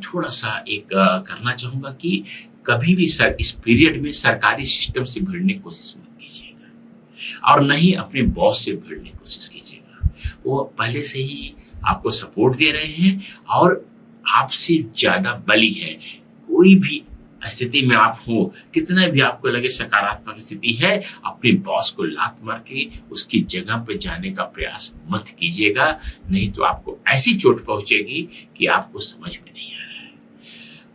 थोड़ा सा एक करना चाहूंगा कि कभी भी सर इस पीरियड में सरकारी सिस्टम से भिड़ने की कोशिश मत कीजिएगा, और न ही अपने बॉस से भिड़ने की कोशिश कीजिएगा। वो पहले से ही आपको सपोर्ट दे रहे हैं और आपसे ज्यादा बली है। कोई भी स्थिति में आप हो, कितना भी आपको लगे सकारात्मक स्थिति है, अपने बॉस को लात मार के उसकी जगह पे जाने का प्रयास मत कीजिएगा, नहीं तो आपको ऐसी चोट पहुंचेगी कि आपको समझ में नहीं आ रहा है।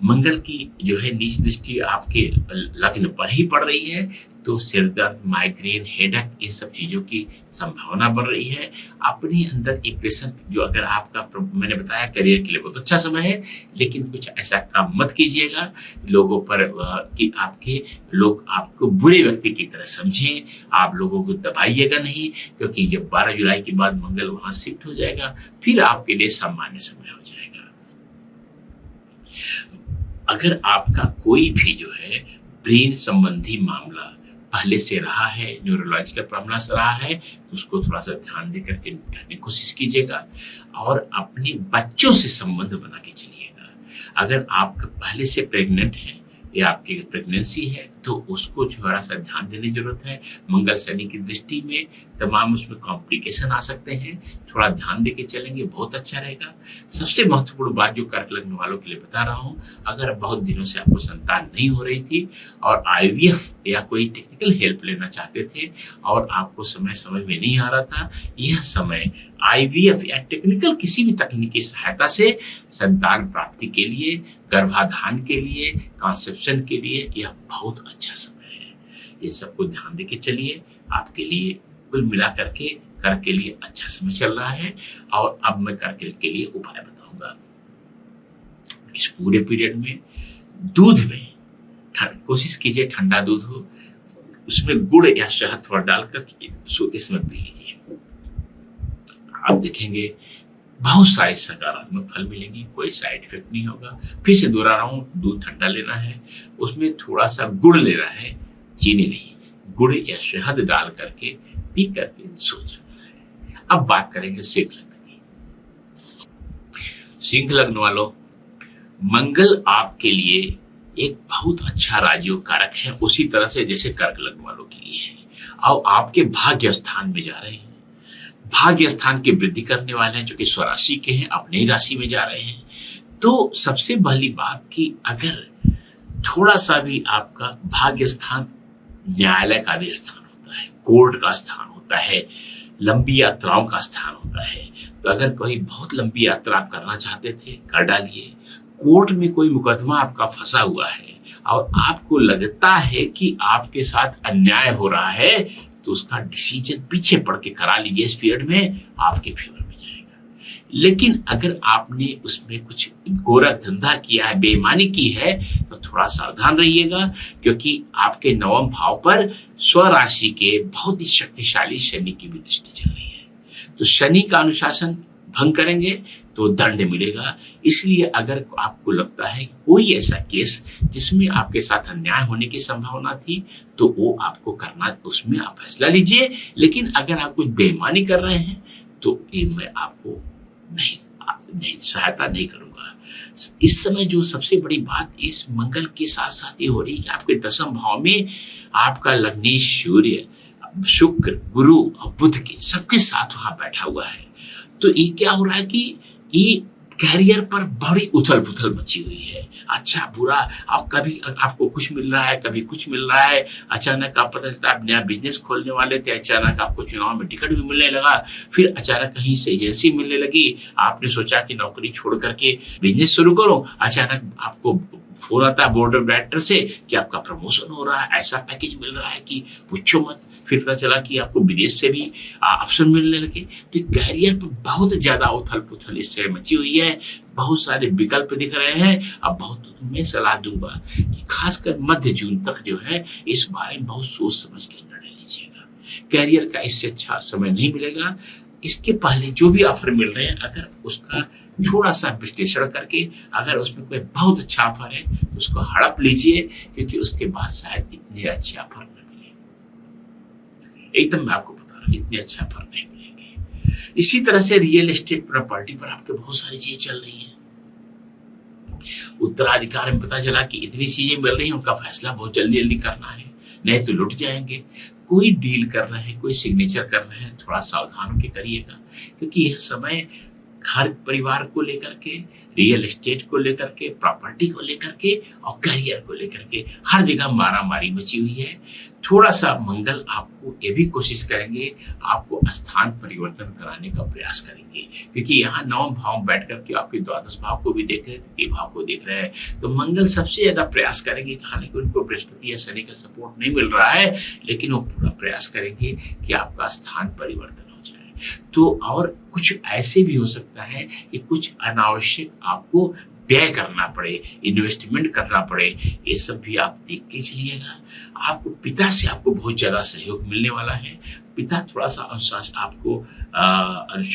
मंगल की जो है नीच दृष्टि आपके लग्न पर ही पड़ रही है, तो सिरदर्द, माइग्रेन, हेडेक, ये सब चीजों की संभावना बढ़ रही है। अपने अंदर एक प्रेशर, जो अगर आपका मैंने बताया करियर के लिए बहुत अच्छा समय है, लेकिन कुछ ऐसा काम मत कीजिएगा लोगों पर कि आपके लोग आपको बुरे व्यक्ति की तरह समझें। आप लोगों को दबाइएगा नहीं, क्योंकि जब 12 जुलाई के बाद मंगल वहां शिफ्ट हो जाएगा, फिर आपके लिए सामान्य समय हो जाएगा। अगर आपका कोई भी जो है ब्रेन संबंधी मामला पहले से रहा है, न्यूरोलॉजिकल प्रॉब्लम से रहा है, तो उसको थोड़ा सा ध्यान देकर के निपटाने की कोशिश कीजिएगा, और अपने बच्चों से संबंध बना के चलिएगा। अगर आप पहले से प्रेग्नेंट हैं या आपकी प्रेगनेंसी है, तो उसको थोड़ा सा ध्यान देने की जरूरत है। मंगल शनि की दृष्टि में तमाम उसमें कॉम्प्लिकेशन आ सकते हैं, थोड़ा ध्यान देके चलेंगे बहुत अच्छा रहेगा। सबसे महत्वपूर्ण बात जो कर्क लग्न वालों के लिए बता रहा हूँ, अगर बहुत दिनों से आपको संतान नहीं हो रही थी और IVF या कोई टेक्निकल हेल्प लेना चाहते थे और आपको समय समझ में नहीं आ रहा था, यह समय IVF या टेक्निकल किसी भी तकनीकी सहायता से संतान प्राप्ति के लिए, गर्भाधान के लिए, कॉन्सेप्शन के लिए यह बहुत अच्छा समय है। ये सबको ध्यान देके चलिए, आपके लिए कुल मिला करके कर्क के लिए अच्छा समय चल रहा है। और अब मैं कर्क के लिए उपाय बताऊंगा। इस पूरे पीरियड में दूध में कोशिश कीजिए ठंडा दूध हो, उसमें गुड़ या शहद थोड़ा डालकर सोते समय पी लीजिए। आप देखेंगे बहुत सारे सकारात्मक फल मिलेंगे, कोई साइड इफेक्ट नहीं होगा। फिर से दोहरा रहा हूँ, दूध ठंडा लेना है, उसमें थोड़ा सा गुड़ लेना है, चीनी नहीं, गुड़ या शहद डाल करके पी करके सो जाना है। अब बात करेंगे सिंह लग्न की। सिंह लग्न वालों, मंगल आपके लिए एक बहुत अच्छा राजयोग कारक है, उसी तरह से जैसे कर्क लग्न वालों के लिए है। और आपके भाग्य स्थान में जा रहे हैं, भाग्य स्थान की वृद्धि करने वाले हैं, जो कि स्वराशि के हैं, अपने ही राशि में जा रहे हैं। तो सबसे पहली बात कि अगर थोड़ा सा भी आपका भाग्य स्थान न्यायालय का भी स्थान होता है, कोर्ट का स्थान होता है, लंबी यात्राओं का स्थान होता है, तो अगर कोई बहुत लंबी यात्रा आप करना चाहते थे, कर डालिए। कोर्ट में कोई मुकदमा आपका फंसा हुआ है और आपको लगता है कि आपके साथ अन्याय हो रहा है, तो उसका डिसीजन पीछे पड़ के करा लीजिए, इस पीरियड में आपके फेवर में जाएगा। लेकिन अगर आपने उसमें कुछ गोरख धंधा किया है, बेईमानी की है, तो थोड़ा सावधान रहिएगा, क्योंकि आपके नवम भाव पर स्वराशि के बहुत ही शक्तिशाली शनि की भी दृष्टि चल रही है। तो शनि का अनुशासन भंग करेंगे तो दंड मिलेगा। इसलिए अगर आपको लगता है कोई ऐसा केस जिसमें आपके साथ अन्याय होने की संभावना थी, तो वो आपको करना, उसमें आप फैसला लीजिए। लेकिन अगर आप कुछ बेईमानी कर रहे हैं, तो ये मैं आपको नहीं सहायता नहीं करूंगा। इस समय जो सबसे बड़ी बात इस मंगल के साथ साथ ये हो रही है कि आपके दसम भाव में आपका लग्नेश सूर्य, शुक्र, गुरु और बुध के सबके साथ वहां बैठा हुआ है। तो ये क्या हो रहा है कि ये कैरियर पर बड़ी उथल पुथल मची हुई है, अच्छा बुरा। अब कभी आपको कुछ मिल रहा है, कभी कुछ मिल रहा है। अचानक आप पता चलता है आप नया बिजनेस खोलने वाले थे, अचानक आपको चुनाव में टिकट भी मिलने लगा, फिर अचानक कहीं से एजेंसी मिलने लगी, आपने सोचा कि नौकरी छोड़ करके बिजनेस शुरू करो, अचानक आपको फोन आता है बोर्ड ऑफ डायरेक्टर से कि आपका प्रमोशन हो रहा है, ऐसा पैकेज मिल रहा है कि पूछो मत। फिर पता चला कि आपको विदेश से भी ऑप्शन मिलने लगे। तो कैरियर पर बहुत ज्यादा उथल पुथल इस समय मची हुई है, बहुत सारे विकल्प दिख रहे हैं। अब बहुत मैं सलाह दूंगा कि खासकर मध्य जून तक जो है इस बारे में बहुत सोच समझ के निर्णय लीजिएगा। कैरियर का इससे अच्छा समय नहीं मिलेगा। इसके पहले जो भी ऑफर मिल रहे हैं, अगर उसका थोड़ा सा विश्लेषण करके अगर उसमें कोई बहुत अच्छा ऑफर है तो उसको हड़प लीजिए, क्योंकि उसके बाद शायद इतने अच्छे ऑफर न मिले। एकदम मैं आपको बता रहा हूँ, इतने अच्छे ऑफर नहीं मिलेंगे। इसी तरह से रियल एस्टेट प्रॉपर्टी पर आपके बहुत सारी चीजें चल रही हैं। उत्तराधिकार में पता चला कि इतनी चीजें मिल रही हैं, उनका फैसला बहुत जल्दी जल्दी करना है, नहीं तो लुट जाएंगे। कोई डील कर रहे हैं, कोई सिग्नेचर कर रहे हैं, थोड़ा सावधान होकर करिएगा, क्योंकि यह समय घर परिवार को लेकर के, रियल एस्टेट को लेकर के, प्रॉपर्टी को लेकर के और करियर को लेकर के हर जगह मारामारी मची हुई है। थोड़ा सा मंगल आपको ये भी कोशिश करेंगे, आपको स्थान परिवर्तन कराने का प्रयास करेंगे, क्योंकि यहाँ 9 भाव बैठ करके आपके 12 भाव को भी देख रहे हैं, 3 भाव को देख रहे हैं, तो मंगल सबसे ज्यादा प्रयास करेंगे। हालांकि उनको बृहस्पति या शनि का सपोर्ट नहीं मिल रहा है, लेकिन वो पूरा प्रयास करेंगे कि आपका स्थान परिवर्तन हो जाए। तो और कुछ ऐसे भी हो सकता है कि कुछ अनावश्यक आपको व्यय करना पड़े, इन्वेस्टमेंट करना पड़े, ये सब भी आप देख के चलिएगा। आपको पिता से आपको बहुत ज्यादा सहयोग मिलने वाला है। पिता थोड़ा सा अनुशासन आपको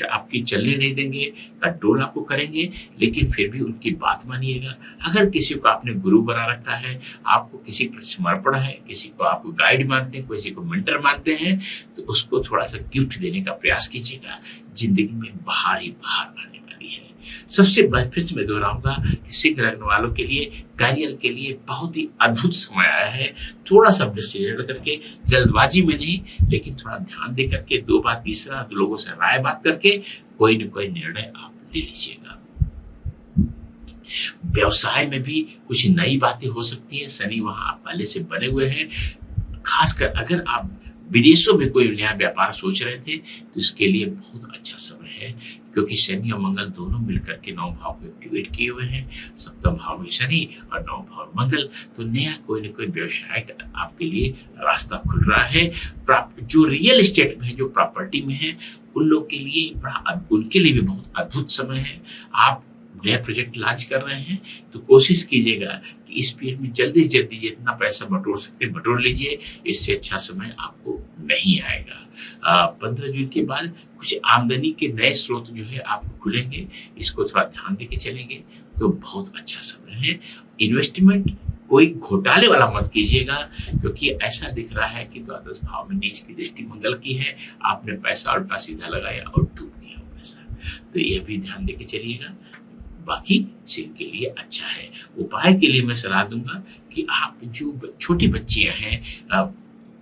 आपकी चलने नहीं देंगे, कंट्रोल आपको करेंगे, लेकिन फिर भी उनकी बात मानिएगा। अगर किसी को आपने गुरु बना रखा है, आपको किसी पर समर्पण है, किसी को आप गाइड मानते हैं, किसी को मेंटर मानते हैं, तो उसको थोड़ा सा गिफ्ट देने का प्रयास कीजिएगा। जिंदगी में बाहर ही बाहर आने वाली है। सबसे फिर से मैं दोहराऊंगा कि सिंह लग्न वालों के लिए, करियर के लिए बहुत ही अद्भुत समय आया है। थोड़ा सा विश्लेषण करके, जल्दबाजी में नहीं, लेकिन थोड़ा ध्यान दे करके, 2 बार तीसरा लोगों से राय बात करके कोई न कोई निर्णय आप ले लीजिएगा। व्यवसाय में भी कुछ नई बातें हो सकती है। शनि वहां पहले से बने हुए हैं। खासकर अगर आप विदेशों में कोई नया व्यापार सोच रहे थे तो इसके लिए बहुत अच्छा समय है, क्योंकि शनि और मंगल दोनों मिलकर के 9 भाव को एक्टिवेट किए हुए हैं। 7वें भाव में शनि और 9 भाव में मंगल, तो नया कोई न कोई व्यवसाय का आपके लिए रास्ता खुल रहा है। जो रियल एस्टेट में है, जो प्रॉपर्टी में है, उन लोग के लिए उनके लिए भी बहुत अद्भुत समय है। आप नया प्रोजेक्ट लॉन्च कर रहे हैं तो कोशिश कीजिएगा कि इस पीरियड में जल्दी से जल्दी जितना पैसा बटोर सकते हैं बटोर लीजिए। इससे अच्छा समय आपको नहीं आएगा। 15 जून के बाद कुछ आमदनी के नए स्रोत जो है आपको खुलेंगे, इसको थोड़ा ध्यान देके चलेंगे तो बहुत अच्छा समय है। इन्वेस्टमेंट कोई घोटाले वाला मत कीजिएगा, क्योंकि ऐसा दिख रहा है कि 12 भाव में नीच की दृष्टि मंगल की है। आपने पैसा उल्टा सीधा लगाया और डूब गया पैसा, तो यह भी ध्यान देके चलिएगा। बाकी सिंह के लिए अच्छा है। उपाय के लिए मैं सलाह दूंगा कि आप जो छोटी बच्चियां हैं,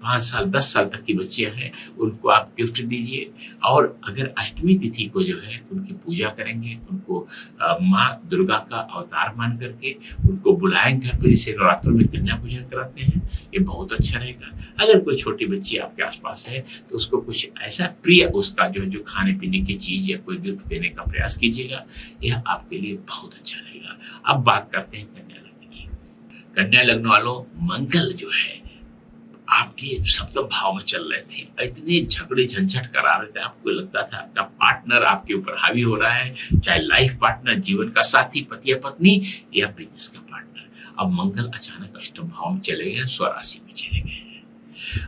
5 साल 10 साल तक की बच्चियां हैं, उनको आप गिफ्ट दीजिए। और अगर अष्टमी तिथि को जो है उनकी पूजा करेंगे, उनको माँ दुर्गा का अवतार मान करके उनको बुलाएं घर पे, जैसे नवरात्रों में कन्या पूजन कराते हैं, ये बहुत अच्छा रहेगा। अगर कोई छोटी बच्ची आपके आसपास है तो उसको कुछ ऐसा प्रिय उसका जो खाने पीने की चीज या कोई गिफ्ट देने का प्रयास कीजिएगा, यह आपके लिए बहुत अच्छा रहेगा। अब बात करते हैं कन्या लग्न की। कन्या लग्न वालों, मंगल जो है आपके 7वें भाव में चल रहे थे, इतने झगड़े झंझट करा रहे थे, आपको लगता था आपका पार्टनर आपके ऊपर हावी हो रहा है, चाहे लाइफ पार्टनर, जीवन का साथी, पति या पत्नी या बिजनेस का पार्टनर। अब मंगल अचानक 8वें भाव में चले गए, स्वराशि में चले गए हैं।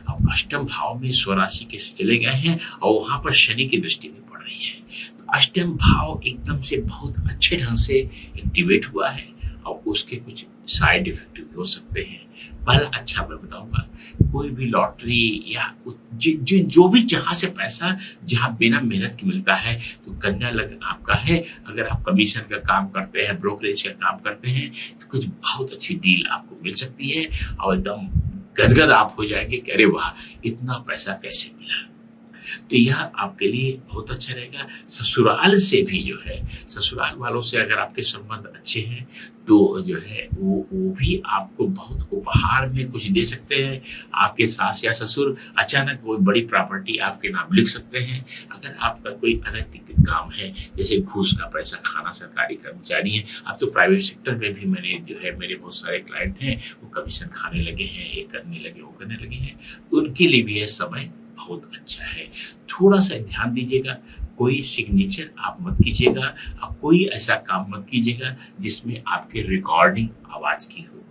अब 8वें भाव में स्वराशि के चले गए हैं और वहां पर शनि की दृष्टि भी पड़ रही है। तो 8वें भाव एकदम से बहुत अच्छे ढंग से एक्टिवेट हुआ है और उसके कुछ साइड इफेक्ट भी हो सकते हैं। पहला अच्छा मैं बताऊंगा, कोई भी लॉटरी या जो भी जहां से पैसा जहां बिना मेहनत के मिलता है, तो कन्या लग्न आपका है। अगर आप कमीशन का काम करते हैं, ब्रोकरेज का काम करते हैं, तो कुछ बहुत अच्छी डील आपको मिल सकती है और एकदम गदगद आप हो जाएंगे कि अरे वाह, इतना पैसा कैसे मिला। तो यह आपके लिए बहुत अच्छा रहेगा। ससुराल से भी जो है, ससुराल वालों से अगर आपके संबंध अच्छे हैं तो जो है वो भी आपको बहुत उपहार में कुछ दे सकते हैं। आपके सास या ससुर अचानक कोई बड़ी प्रॉपर्टी आपके नाम लिख सकते हैं। अगर आपका कोई अनैतिक काम है, जैसे घूस का पैसा खाना, सरकारी कर्मचारी हैं, अब तो प्राइवेट सेक्टर में भी मैंने जो है मेरे बहुत सारे क्लाइंट हैं, वो कमीशन खाने लगे हैं, ये करने लगे, वो करने लगे हैं, उनके लिए भी यह समय बहुत अच्छा है। थोड़ा सा ध्यान दीजिएगा, कोई सिग्नेचर आप मत कीजिएगा और कोई ऐसा काम मत कीजिएगा जिसमें आपके रिकॉर्डिंग आवाज की हो,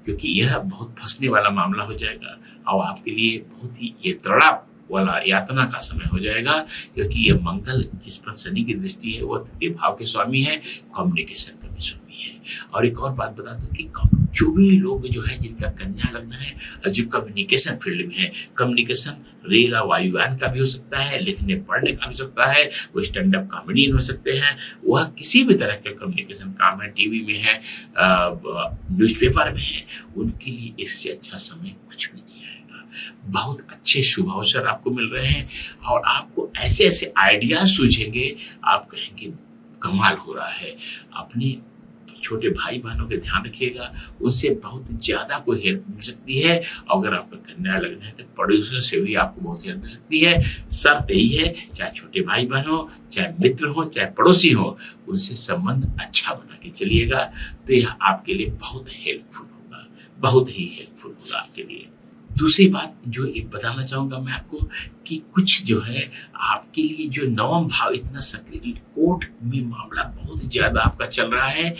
क्योंकि यह बहुत फंसने वाला मामला हो जाएगा और आपके लिए बहुत ही ये तड़ा वाला यातना का समय हो जाएगा, क्योंकि यह मंगल जिस पर शनि की दृष्टि है वह तृतीय भाव के स्वामी है, कम्युनिकेशन का भी स्वामी है। और एक और बात बता दूं कि जो भी लोग जो है जिनका कन्या लग्न है और जो कम्युनिकेशन फील्ड में है, कम्युनिकेशन रेल और वायुयान का भी हो सकता है, लिखने पढ़ने का भी हो सकता है, वो स्टैंड अप कॉमेडियन हो सकते हैं, वह किसी भी तरह के कम्युनिकेशन काम है, टीवी में है, न्यूज़पेपर में है, उनके लिए इससे अच्छा समय कुछ भी नहीं आएगा। बहुत अच्छे शुभ अवसर आपको मिल रहे हैं और आपको ऐसे ऐसे आइडियाज सूझेंगे, आप कहेंगे कमाल हो रहा है। अपने छोटे भाई बहनों के ध्यान रखिएगा, उससे बहुत ज़्यादा कोई हेल्प मिल सकती है। अगर आपका कन्या लग्न है तो पड़ोसियों से भी आपको बहुत हेल्प मिल सकती है। शर्त यही है, चाहे छोटे भाई बहन हो, चाहे मित्र हो, चाहे पड़ोसी हो, उनसे संबंध अच्छा बना के चलिएगा, तो यह आपके लिए बहुत हेल्पफुल होगा, बहुत ही हेल्पफुल होगा आपके लिए। दूसरी बात जो एक बताना चाहूँगा मैं आपको कि कुछ जो है आपके लिए जो नवम भाव इतना सक्रिय, कोर्ट में मामला बहुत ज़्यादा आपका चल रहा है,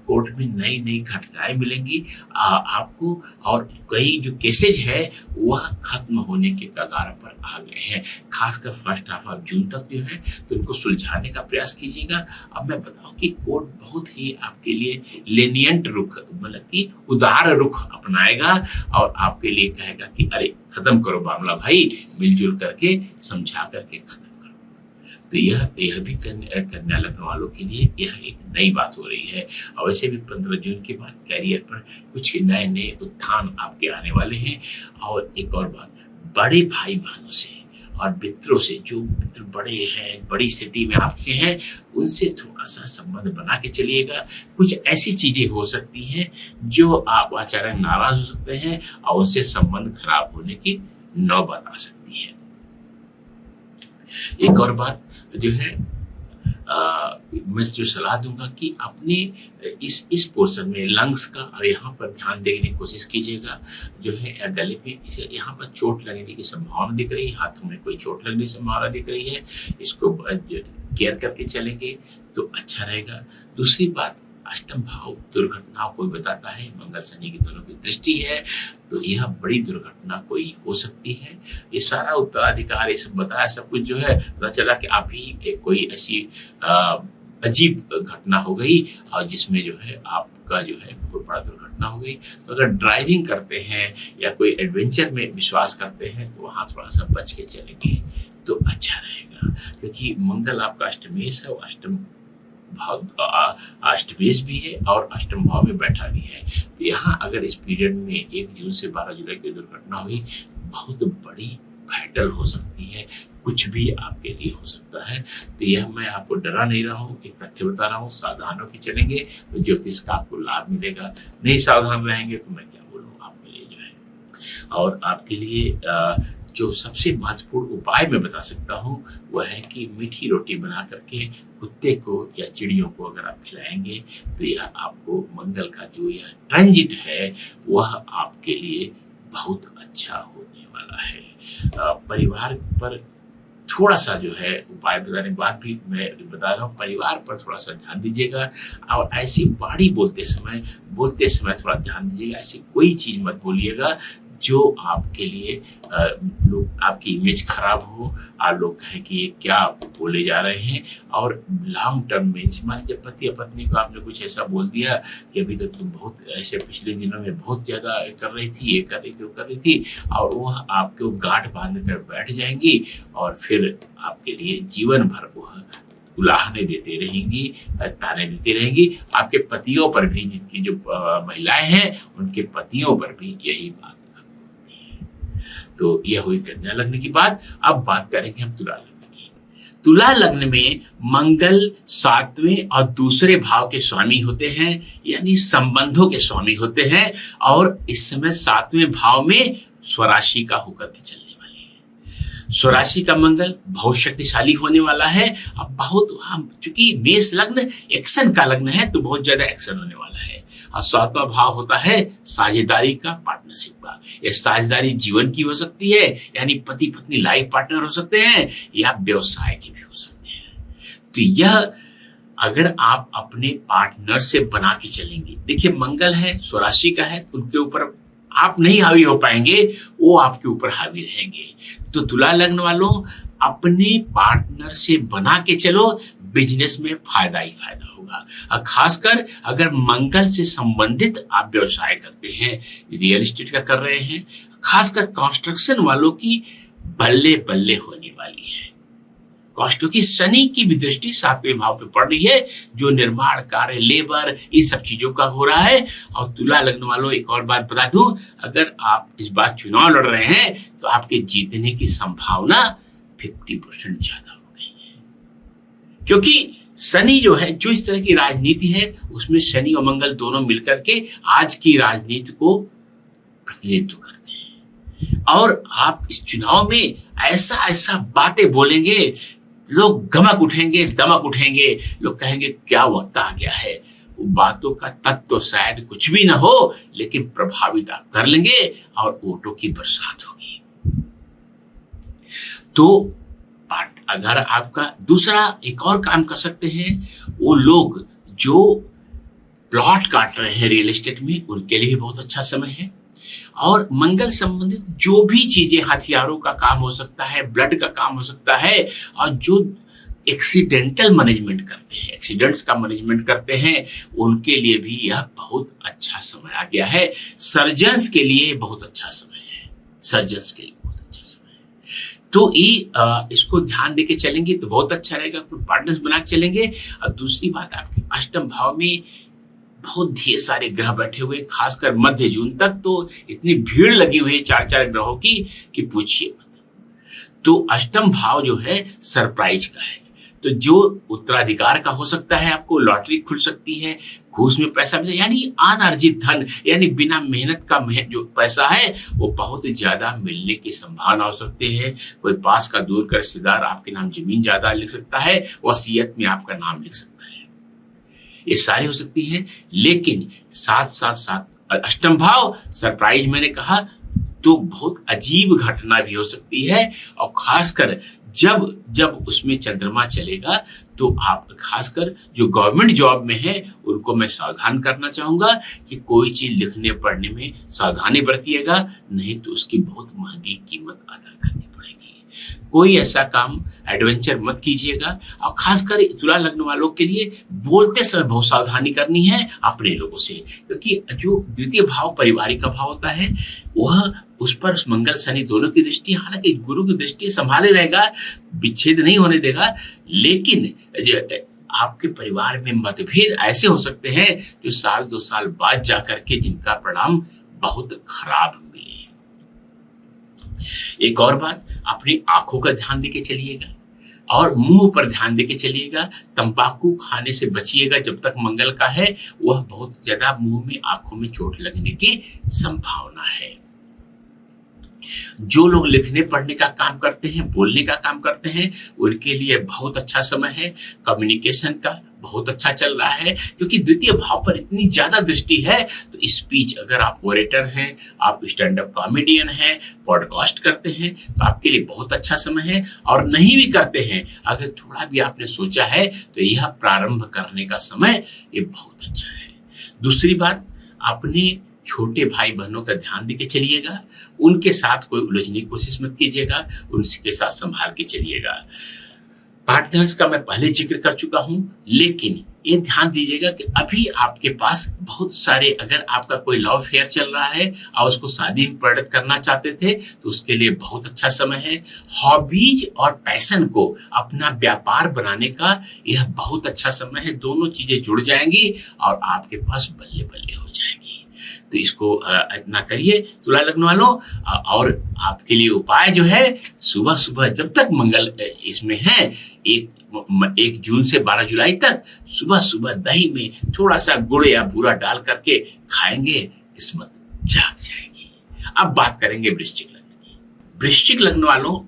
कोर्ट में नई नई घटनाएं मिलेंगी आपको, और कई जो केसेज है वह खत्म होने के कगार पर आ गए हैं। खासकर फर्स्ट हाफ ऑफ जून तक जो है तो इनको सुलझाने का प्रयास कीजिएगा। अब मैं बताऊं कि कोर्ट बहुत ही आपके लिए लेनियंट रुख, मतलब कि उदार रुख अपनाएगा और आपके लिए कहेगा कि अरे खत्म करो मामला भाई, मिलजुल करके समझा करके खत्म। तो यह भी कन्या लग्न वालों के लिए यह एक नई बात हो रही है। और वैसे भी 15 जून के बाद कैरियर पर कुछ नए नए उत्थान आपके आने वाले हैं। और एक और बात, बड़े भाई बहनों से और मित्रों से, जो मित्र बड़े हैं, बड़ी स्थिति में आपसे हैं, उनसे थोड़ा सा संबंध बना के चलिएगा। कुछ ऐसी चीजें हो सकती हैं जो आप आचार्य नाराज हो सकते हैं और उनसे संबंध खराब होने की नौबत आ सकती है। एक और बात जो है मैं जो सलाह दूंगा कि अपने इस पोर्शन में लंग्स का यहाँ पर ध्यान देने की कोशिश कीजिएगा। जो है गले पे इसे यहाँ पर चोट लगने की संभावना दिख रही है, हाथों में कोई चोट लगने की संभावना दिख रही है, इसको केयर करके चलेंगे तो अच्छा रहेगा। दूसरी बात, अष्टम भाव दुर्घटनाओं को बताता है, मंगल शनि की दोनों की दृष्टि है, तो यह बड़ी दुर्घटना कोई हो सकती है। ये सारा उत्तराधिकार ये सब बताया, सब कुछ जो है पता चला कि आप ही कोई ऐसी अजीब घटना हो गई और जिसमें जो है आपका जो है बहुत बड़ा दुर्घटना हो गई। तो अगर ड्राइविंग करते हैं या कोई एडवेंचर में विश्वास करते हैं तो वहाँ थोड़ा सा बच के चलेंगे तो अच्छा रहेगा, क्योंकि मंगल आपका अष्टमेश है, अष्टम भाव अष्टमेश भी है और अष्टम भाव में बैठा भी है। तो यहाँ अगर इस पीरियड में 1 जून से 12 जुलाई की दुर्घटना हुई, बहुत बड़ी फैटल हो सकती है, कुछ भी आपके लिए हो सकता है। तो यह मैं आपको डरा नहीं रहा हूँ, एक तथ्य बता रहा हूँ। सावधान होकर चलेंगे तो ज्योतिष का आपको लाभ मिलेगा, नहीं सावधान रहेंगे तो मैं क्या बोलूँ आपके लिए जो है। और आपके लिए जो सबसे महत्वपूर्ण उपाय मैं बता सकता हूँ वह है कि मीठी रोटी बना करके कुत्ते को या चिड़ियों को अगर आप खिलाएंगे तो यह आपको मंगल का जो यह ट्रांजिट है वह आपके लिए बहुत अच्छा होने वाला है। परिवार पर थोड़ा सा जो है उपाय बताने के बाद भी मैं बता रहा हूँ, परिवार पर थोड़ा सा ध्यान दीजिएगा। और ऐसी वाणी बोलते समय थोड़ा ध्यान दीजिएगा, ऐसी कोई चीज मत बोलिएगा जो आपके लिए लोग आपकी इमेज खराब हो और लोग कहें कि ये क्या बोले जा रहे हैं। और लॉन्ग टर्म में मान लीजिए पति या पत्नी को आपने कुछ ऐसा बोल दिया कि अभी तो तुम बहुत ऐसे पिछले दिनों में बहुत ज्यादा कर रही थी, ये कर रही थी, वो कर रही थी, और वह आपको गांठ बांध कर बैठ जाएंगी और फिर आपके लिए जीवन भर वह उलाहने देते रहेंगी, ताने देती रहेंगी। आपके पतियों पर भी, जिनकी जो महिलाएं हैं उनके पतियों पर भी यही बात। तो यह हुई कन्या लग्न की बात। अब बात करेंगे हम तुला लग्न की। तुला लग्न में मंगल 7वें और दूसरे भाव के स्वामी होते हैं, यानी संबंधों के स्वामी होते हैं, और इस समय 7वें भाव में स्वराशि का होकर के चलने वाले हैं। स्वराशि का मंगल बहुत शक्तिशाली होने वाला है। अब बहुत, चूंकि मेष लग्न एक्शन का लग्न है तो बहुत ज्यादा एक्शन होने वाला है। और 7वां भाव होता है साझेदारी का, पार्टनरशिप का। यह साझेदारी जीवन की हो सकती है, यानी पति पत्नी लाइफ पार्टनर हो सकते हैं, या व्यवसाय की भी हो सकते हैं। तो यह अगर आप अपने पार्टनर से बना के चलेंगे, देखिए मंगल है, स्वराशि का है, तो उनके ऊपर आप नहीं हावी हो पाएंगे, वो आपके ऊपर हावी रहेंगे। तो तुला लग्न वालों, अपने पार्टनर से बना के चलो, बिजनेस में फायदा ही फायदा होगा। और खासकर अगर मंगल से संबंधित आप व्यवसाय करते हैं, रियल एस्टेट का कर रहे हैं, खासकर कंस्ट्रक्शन वालों की बल्ले बल्ले होने वाली है। क्योंकि शनि की भी दृष्टि 7वें भाव पे पड़ रही है, जो निर्माण कार्य, लेबर, इन सब चीजों का हो रहा है। और तुला लग्न वालों, एक और बात बता दूं, अगर आप इस बार चुनाव लड़ रहे हैं तो आपके जीतने की संभावना 50% ज्यादा हो गई है। क्योंकि शनि जो है, जो इस तरह की राजनीति है, उसमें शनि और मंगल दोनों मिलकर के आज की राजनीति को प्रतिनिधित्व करते हैं। और आप इस चुनाव में ऐसा ऐसा बातें बोलेंगे, लोग गमक उठेंगे, दमक उठेंगे, लोग कहेंगे क्या वक्त आ गया है। वो बातों का तत्व तो शायद कुछ भी ना हो, लेकिन प्रभावित आप कर लेंगे और वोटों की बरसात होगी। तो अगर आपका दूसरा एक और काम कर सकते हैं, वो लोग जो प्लॉट काट रहे हैं रियल एस्टेट में, उनके लिए भी बहुत अच्छा समय है। और मंगल संबंधित जो भी चीजें, हथियारों का काम हो सकता है, ब्लड का काम हो सकता है, और जो एक्सीडेंटल मैनेजमेंट करते हैं, एक्सीडेंट्स का मैनेजमेंट करते हैं, उनके लिए भी यह बहुत अच्छा समय आ गया है। सर्जन्स के लिए बहुत अच्छा समय है, सर्जन्स के लिए बहुत अच्छा समय है। तो ये इसको ध्यान देके चलेंगे तो बहुत अच्छा रहेगा, पार्टनर्स बना के चलेंगे। और दूसरी बात, आपके अष्टम भाव में बहुत ढेर सारे ग्रह बैठे हुए, खासकर मध्य जून तक तो इतनी भीड़ लगी हुई है 4-4 ग्रहों की कि पूछिए मत। तो अष्टम भाव जो है सरप्राइज का है, तो जो उत्तराधिकार का हो सकता है, आपको लॉटरी खुल सकती है, घूस में पैसा मिले, यानी अनार्जित धन, यानी बिना मेहनत का जो पैसा है वो बहुत ज्यादा मिलने की संभावना हो सकती है। कोई पास का दूर का रिश्तेदार आपके नाम जमीन ज्यादा लिख सकता है, वसीयत में आपका नाम लिख सकता है, ये सारी हो सकती हैं। लेकिन साथ साथ साथ अष्टम भाव सरप्राइज मैंने कहा, तो बहुत अजीब घटना भी हो सकती है। और खासकर जब उसमें चंद्रमा चलेगा, तो आप खासकर जो गवर्नमेंट जॉब में है उनको मैं सावधान करना चाहूंगा कि कोई चीज लिखने पढ़ने में सावधानी बरतिएगा, नहीं तो उसकी बहुत महंगी कीमत अदा करनी पड़ेगी। कोई ऐसा काम एडवेंचर मत कीजिएगा। और खासकर तुला लग्न वालों के लिए बोलते समय बहुत सावधानी करनी है अपने लोगों से, क्योंकि जो द्वितीय भाव पारिवारिक का भाव होता है, वह उस पर मंगल शनि दोनों की दृष्टि, हालांकि गुरु की दृष्टि संभाले रहेगा, विच्छेद नहीं होने देगा। लेकिन आपके परिवार में मतभेद ऐसे हो सकते हैं जो 1-2 साल बाद जाकर के जिनका परिणाम बहुत खराब मिले। एक और बात, अपनी आंखों का ध्यान देके चलिएगा और मुंह पर ध्यान देके चलिएगा। तंबाकू खाने से बचिएगा जब तक मंगल का है, वह बहुत ज्यादा मुंह में, आंखों में चोट लगने की संभावना है। जो लोग लिखने पढ़ने का काम करते हैं, बोलने का काम करते हैं, उनके लिए बहुत अच्छा समय है। कम्युनिकेशन का बहुत अच्छा चल रहा है, क्योंकि द्वितीय भाव पर इतनी ज्यादा दृष्टि है। तो स्पीच, अगर आप ओरेटर हैं, आप स्टैंड अप कॉमेडियन हैं, पॉडकास्ट करते हैं, तो आपके लिए बहुत अच्छा समय है। और नहीं भी करते हैं, अगर थोड़ा भी आपने सोचा है, तो यह प्रारंभ करने का समय ये बहुत अच्छा है। दूसरी बात, अपने छोटे भाई बहनों का ध्यान देके चलिएगा, उनके साथ कोई उलझने की कोशिश मत कीजिएगा, उनके साथ संभाल के चलिएगा। पार्टनर्स का मैं पहले जिक्र कर चुका हूं, लेकिन ये ध्यान दीजिएगा कि अभी आपके पास बहुत सारे, अगर आपका कोई लव अफेयर चल रहा है और उसको शादी में परिणत करना चाहते थे, तो उसके लिए बहुत अच्छा समय है। हॉबीज और पैशन को अपना व्यापार बनाने का यह बहुत अच्छा समय है। दोनों चीजें जुड़ जाएंगी और आपके पास बल्ले बल्ले हो जाएगी। तो इसको इतना करिए तुला लग्न वालों। और आपके लिए उपाय जो है, सुबह सुबह जब तक मंगल इसमें है, 1 जून से 12 जुलाई तक, सुबह सुबह दही में थोड़ा सा गुड़ या बूरा डाल करके खाएंगे, किस्मत जाग जाएगी। अब बात करेंगे वृश्चिक लग्न की। वृश्चिक लग्न वालों,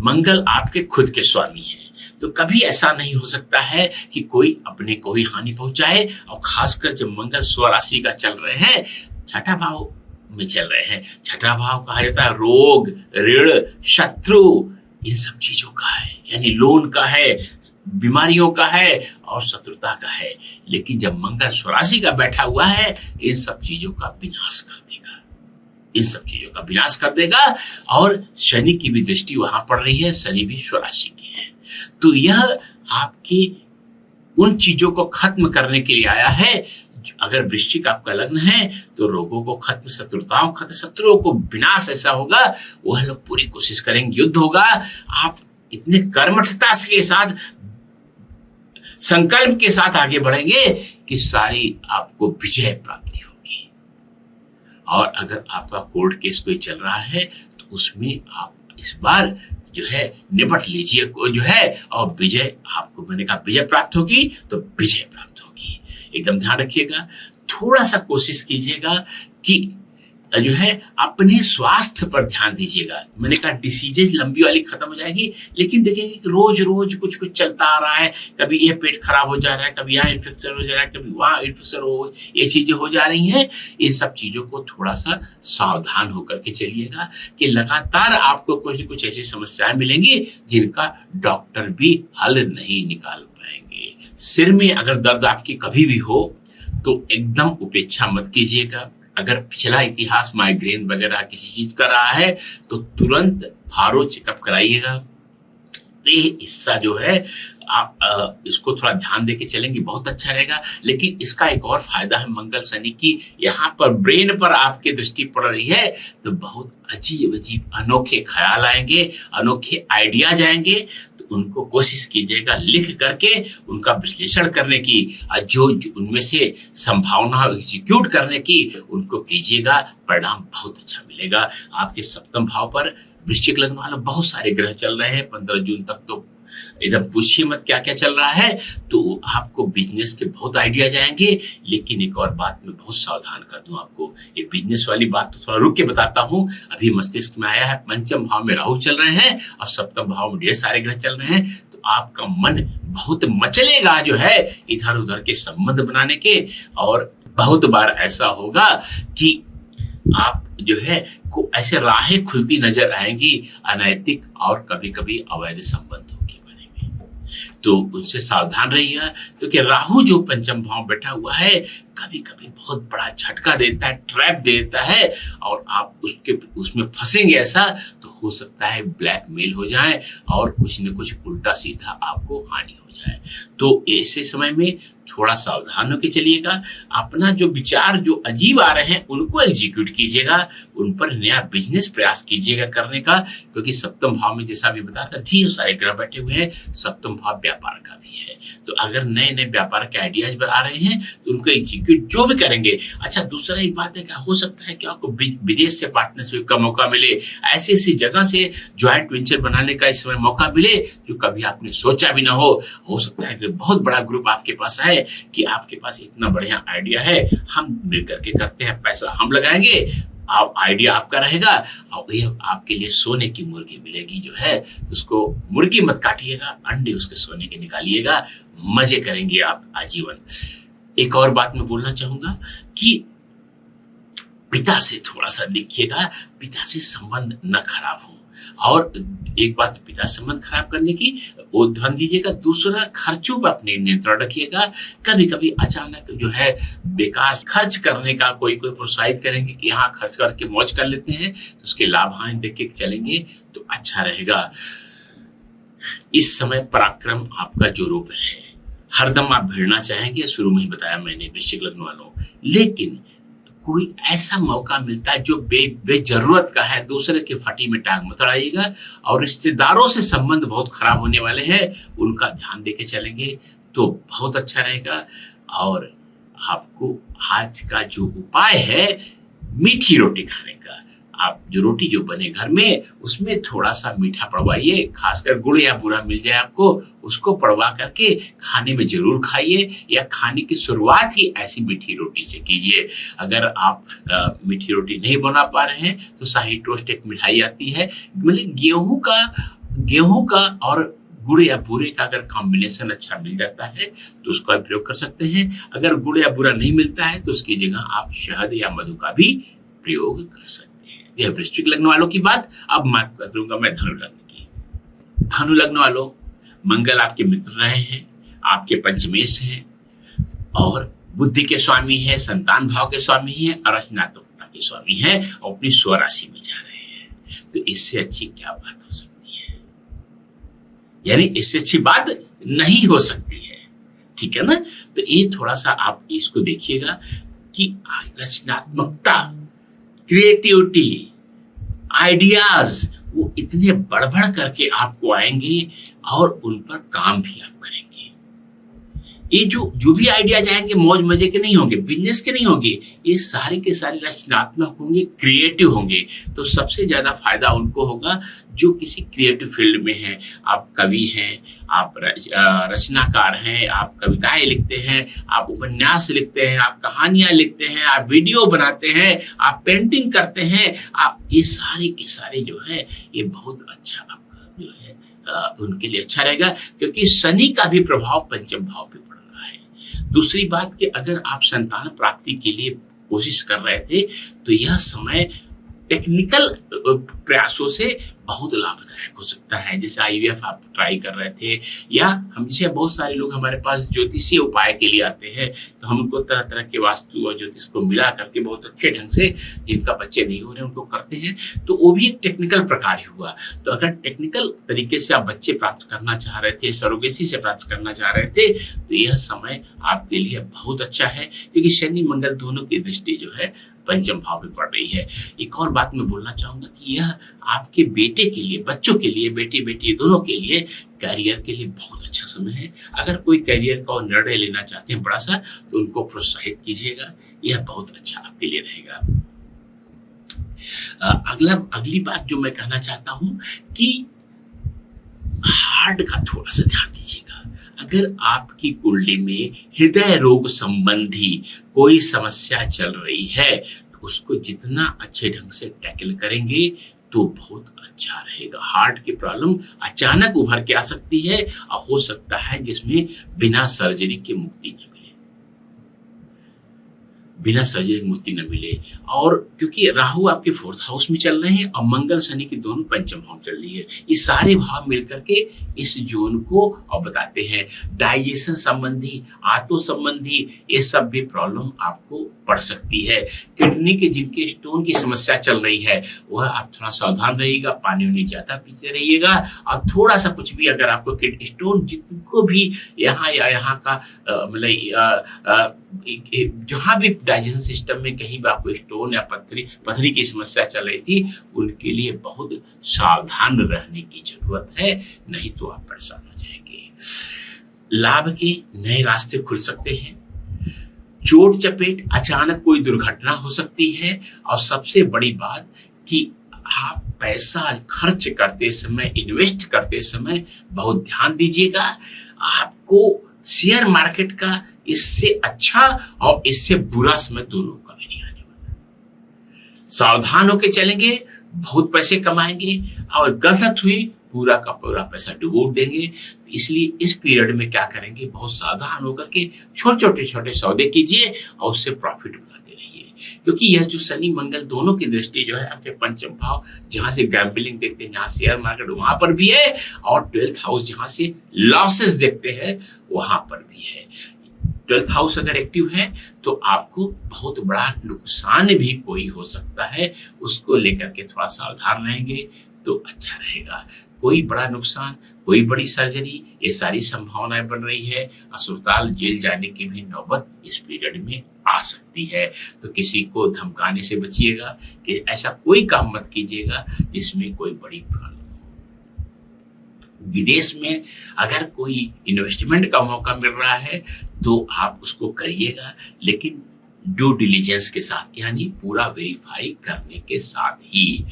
मंगल आपके खुद के स्वामी है, तो कभी ऐसा नहीं हो सकता है कि कोई अपने को ही हानि पहुंचाए। और खासकर जब मंगल स्वराशि का चल रहे हैं, छठा भाव में चल रहे हैं, छठा भाव कहा जाता है रोग, ऋण, शत्रु, इन सब चीजों का है, यानी लोन का है, बीमारियों का है और शत्रुता का है। लेकिन जब मंगल स्वराशि का बैठा हुआ है, इन सब चीजों का विनाश कर देगा। इन सब चीजों का विनाश कर देगा। और शनि की भी दृष्टि वहां पड़ रही है, शनि भी स्वराशि की है। तो यह आपकी उन चीजों को खत्म करने के लिए आया है। अगर वृश्चिक आपका लग्न है तो रोगों को खत्म, शत्रुताओं खत्म, शत्रुओं को विनाश ऐसा होगा, वह लोग पूरी कोशिश करेंगे, युद्ध होगा। आप इतने कर्मठता के साथ, संकल्प के साथ आगे बढ़ेंगे कि सारी आपको विजय प्राप्ति होगी। और अगर आपका कोर्ट केस कोई चल रहा है तो उसमें आप इस बार जो है निपट लीजिए को जो है, और विजय आपको, मैंने कहा विजय प्राप्त होगी तो विजय प्राप्त होगी। एकदम ध्यान रखिएगा। थोड़ा सा कोशिश कीजिएगा कि जो है अपने स्वास्थ्य पर ध्यान दीजिएगा। मैंने कहा डिसीजेज लंबी वाली खत्म हो जाएगी, लेकिन देखेंगे कि रोज रोज कुछ कुछ चलता आ रहा है। कभी ये पेट खराब हो जा रहा है, कभी यहाँ इन्फेक्शन हो जा रहा है, कभी वहाँ इन्फेक्शन हो, ये चीजें हो जा रही हैं। इन सब चीजों को थोड़ा सा सावधान होकर के चलिएगा कि लगातार आपको कुछ कुछ ऐसी समस्याएं मिलेंगी जिनका डॉक्टर भी हल नहीं निकाल पाएंगे। सिर में अगर दर्द आपकी कभी भी हो तो एकदम उपेक्षा मत कीजिएगा। अगर पिछला इतिहास माइग्रेन वगैरह किसी चीज का रहा है तो तुरंत थायरो चेकअप कराइएगा। ये हिस्सा जो है आप इसको थोड़ा ध्यान देके चलेंगे, बहुत अच्छा रहेगा। लेकिन इसका एक और फायदा है मंगल शनि की, यहाँ पर ब्रेन पर आपकी दृष्टि पड़ रही है तो बहुत अजीब अजीब अनोखे ख्याल आएंगे, अनोखे आइडियाज आएंगे। तो उनको कोशिश कीजिएगा लिख करके उनका विश्लेषण करने की, जो उनमें से संभावना एग्जीक्यूट करने की, उनको कीजिएगा। परिणाम बहुत अच्छा मिलेगा। आपके सप्तम भाव पर वृश्चिक लग्न वाले बहुत सारे ग्रह चल रहे हैं 15 जून तक, तो एकदम पूछिए मत क्या क्या चल रहा है। तो आपको बिजनेस के बहुत आइडिया जाएंगे। लेकिन एक और बात मैं बहुत सावधान कर दूं आपको, ये बिजनेस वाली बात तो थोड़ा रुक के बताता हूं। अभी मस्तिष्क में आया है, पंचम भाव में राहु चल रहे हैं और सप्तम भाव में ढेर सारे ग्रह चल रहे हैं। तो आपका मन बहुत मचलेगा जो है इधर उधर के संबंध बनाने के, और बहुत बार ऐसा होगा कि आप जो है को ऐसे राहें खुलती नजर आएंगी अनैतिक और कभी कभी अवैध संबंधों के बारे में। तो उनसे सावधान रहिएगा, क्योंकि राहु जो पंचम भाव बैठा हुआ है कभी कभी बहुत बड़ा झटका देता है, ट्रैप देता है, और आप उसमें फंसेंगे ऐसा तो हो सकता है ब्लैकमेल हो जाए और कुछ न कुछ उल्टा सीधा आपको हानि हो जाए। तो ऐसे समय में थोड़ा सावधान होकर चलिएगा। अपना जो विचार जो अजीब आ रहे हैं उनको एग्जीक्यूट कीजिएगा, उन पर नया बिजनेस प्रयास कीजिएगा करने का, क्योंकि सप्तम भाव में जैसा भी बताया था ढेर सारे ग्रह बैठे हुए हैं। सप्तम भाव व्यापार का भी है, तो अगर नए नए व्यापार के आइडियाज आ रहे हैं तो उनको एग्जीक्यूट जो भी करेंगे। अच्छा, दूसरा एक बात है, क्या हो सकता है कि आपको विदेश से पार्टनरशिप का मौका मिले, ऐसी ऐसी जगह से ज्वाइंट वेंचर बनाने का इस समय मौका मिले जो कभी आपने सोचा भी ना हो सकता है कि बहुत बड़ा ग्रुप आपके पास है कि आपके पास इतना बढ़िया आइडिया है, हम मिलकर के करते हैं, पैसा हम लगाएंगे, आप आइडिया आपका रहेगा और ये आपके लिए सोने की मुर्गी मिलेगी जो है। तो उसको मुर्गी मत काटिएगा, अंडे उसके सोने के निकालिएगा, मजे करेंगे आप आजीवन। एक और बात मैं बोलना चाहूंगा कि पिता से थोड़ा सा देखिएगा, पिता से संबंध न खराब हो। और एक बात, पिता संबंध खराब करने की वो ध्यान दीजिएगा। दूसरा, खर्चों पर अपने नियंत्रण रखिएगा। कभी कभी अचानक जो है बेकार खर्च करने का कोई प्रोत्साहित करेंगे कि यहाँ खर्च करके मौज कर लेते हैं, तो उसके लाभ हानि देख के चलेंगे तो अच्छा रहेगा। इस समय पराक्रम आपका जो रूप है, हरदम आप भिड़ना चाहेंगे, शुरू में ही बताया मैंने वृश्चिक लग्न वालों। लेकिन कोई ऐसा मौका मिलता है जो बेजरूरत का है, दूसरे के फटी में टांग मत अड़ाइएगा। और रिश्तेदारों से संबंध बहुत खराब होने वाले हैं, उनका ध्यान देके चलेंगे तो बहुत अच्छा रहेगा। और आपको आज का जो उपाय है मीठी रोटी खाने का, आप जो रोटी जो बने घर में उसमें थोड़ा सा मीठा पड़वाइए, खासकर गुड़ या बूरा मिल जाए आपको, उसको पड़वा करके खाने में जरूर खाइए, या खाने की शुरुआत ही ऐसी मीठी रोटी से कीजिए। अगर आप मीठी रोटी नहीं बना पा रहे हैं तो शाही टोस्ट एक मिठाई आती है, मतलब गेहूं का और गुड़ या बूरे का अगर कॉम्बिनेशन अच्छा मिल जाता है तो उसका प्रयोग कर सकते हैं। अगर गुड़ या बूरा नहीं मिलता है तो उसकी जगह आप शहद या मधु का भी प्रयोग कर सकते हैं। यह वृश्चिक लग्न वालों की बात। अब बात करूंगा मैं धनु लग्न की। धनु लग्न वालों, मंगल आपके मित्र रहे हैं, आपके पंचमेश हैं और बुद्धि के स्वामी है, संतान भाव के स्वामी है और रचनात्मकता के स्वामी हैं और अपनी स्वराशि में जा रहे हैं। तो इससे अच्छी क्या बात हो सकती है? यानी इससे अच्छी बात नहीं हो सकती है, ठीक है ना। तो ये थोड़ा सा आप इसको देखिएगा कि रचनात्मकता, क्रिएटिविटी, आइडियाज वो इतने बढ़ बढ़ करके आपको आएंगे और उन पर काम भी आप करेंगे। ये जो भी आइडिया जाएंगे मौज मजे के नहीं होंगे, बिजनेस के नहीं होंगे, ये सारे के सारे रचनात्मक होंगे, क्रिएटिव होंगे। तो सबसे ज्यादा फायदा उनको होगा जो किसी क्रिएटिव फील्ड में हैं। आप कवि हैं, आप रचनाकार हैं, आप कविताएं लिखते हैं, आप उपन्यास लिखते हैं, आप कहानियां लिखते हैं, आप वीडियो बनाते हैं, आप पेंटिंग करते हैं, आप ये सारे के सारे जो है ये बहुत अच्छा आपका जो है उनके लिए अच्छा रहेगा, क्योंकि शनि का भी प्रभाव पंचम भाव पे पड़ रहा है। दूसरी बात कि अगर आप संतान प्राप्ति के लिए कोशिश कर रहे थे तो यह समय टेक्निकल प्रयासों से बहुत लाभदायक हो सकता है। जैसे IVF आप ट्राई कर रहे थे, या हमसे बहुत सारे लोग हमारे पास ज्योतिषीय उपाय के लिए आते हैं, तो हम उनको तरह तरह के वास्तु और ज्योतिष को मिला करके बहुत अच्छे ढंग से जिनका बच्चे नहीं हो रहे उनको करते हैं। तो वो भी एक टेक्निकल प्रकार ही हुआ। तो अगर टेक्निकल तरीके से आप बच्चे प्राप्त करना चाह रहे थे, सरोगेसी से प्राप्त करना चाह रहे थे, तो यह समय आपके लिए बहुत अच्छा है, क्योंकि शनि मंगल दोनों की दृष्टि जो है पंचम भाव में पड़ रही है। एक और बात मैं बोलना चाहूंगा कि यह आपके बेटे के लिए, बच्चों के लिए, बेटी बेटी दोनों के लिए, करियर के लिए बहुत अच्छा समय है। अगर कोई करियर का निर्णय लेना चाहते हैं बड़ा सा, तो उनको प्रोत्साहित कीजिएगा, यह बहुत अच्छा आपके लिए रहेगा। अगली बात जो मैं कहना चाहता हूं कि हार्ट का थोड़ा सा ध्यान दीजिएगा। अगर आपकी कुंडली में हृदय रोग संबंधी कोई समस्या चल रही है, तो उसको जितना अच्छे ढंग से टैकल करेंगे तो बहुत अच्छा रहेगा। हार्ट की प्रॉब्लम अचानक उभर के आ सकती है और हो सकता है जिसमें बिना सर्जरी के मुक्ति न मिले, बिना सर्जरी मुक्ति न मिले। और क्योंकि राहु आपके 4th हाउस में चल रहे हैं और मंगल शनि की दोनों पंचम भाव चल रही है, ये सारे भाव मिलकर के इस जोन को और बताते हैं। डाइजेशन संबंधी, आंतों संबंधी ये सब भी प्रॉब्लम आपको पड़ सकती है। किडनी के जिनके स्टोन की समस्या चल रही है वह आप थोड़ा सावधान रहिएगा, पानी उनी ज्यादा पीते रहिएगा, और थोड़ा सा कुछ भी अगर आपको किडनी स्टोन जिनको भी यहाँ या यहाँ का मतलब जहां भी डाइजेशन सिस्टम में कहीं भी आपको स्टोन या पथरी की समस्या चल रही थी, उनके लिए बहुत सावधान रहने की जरूरत है, नहीं तो आप परेशान हो जाएंगे। लाभ के नए रास्ते खुल सकते हैं, चोट चपेट, अचानक कोई दुर्घटना हो सकती है, और सबसे बड़ी बात कि आप पैसा खर्च करते समय, इन्वेस्ट करते समय बहुत ध्यान दीजिएगा। आपको शेयर मार्केट का इससे अच्छा और इससे बुरा समय दोनों कभी नहीं आने वाला। सावधान होकर चलेंगे, बहुत पैसे कमाएंगे, और गलत हुई पूरा का पूरा पैसा डुबो देंगे। तो इसलिए इस पीरियड में क्या करेंगे, बहुत सावधान होकर के छोटे छोटे सौदे कीजिए और उससे प्रॉफिट बनाते रहिए, क्योंकि यह जो शनि मंगल दोनों की दृष्टि जो है आपके पंचम भाव जहां से गैम्बलिंग देखते हैं, जहां शेयर मार्केट वहां पर भी है, और 12th हाउस जहां से लॉसेस देखते हैं वहां पर भी है। 12th हाउस अगर एक्टिव है तो आपको बहुत बड़ा नुकसान भी कोई हो सकता है, उसको लेकर के थोड़ा सावधान रहेंगे तो अच्छा रहेगा। कोई बड़ा नुकसान, कोई बड़ी सर्जरी, ये सारी संभावनाएं बन रही है। अस्पताल जेल जाने की भी नौबत इस पीरियड में आ सकती है। तो किसी को धमकाने से बचिएगा कि ऐसा कोई काम मत कीजिएगा जिसमें कोई बड़ी प्रॉब्लम हो। विदेश में अगर कोई इन्वेस्टमेंट का मौका मिल रहा है तो आप उसको करिएगा, लेकिन ड्यू डिलिजेंस के साथ, यानी पूरा वेरीफाई करने के साथ ही।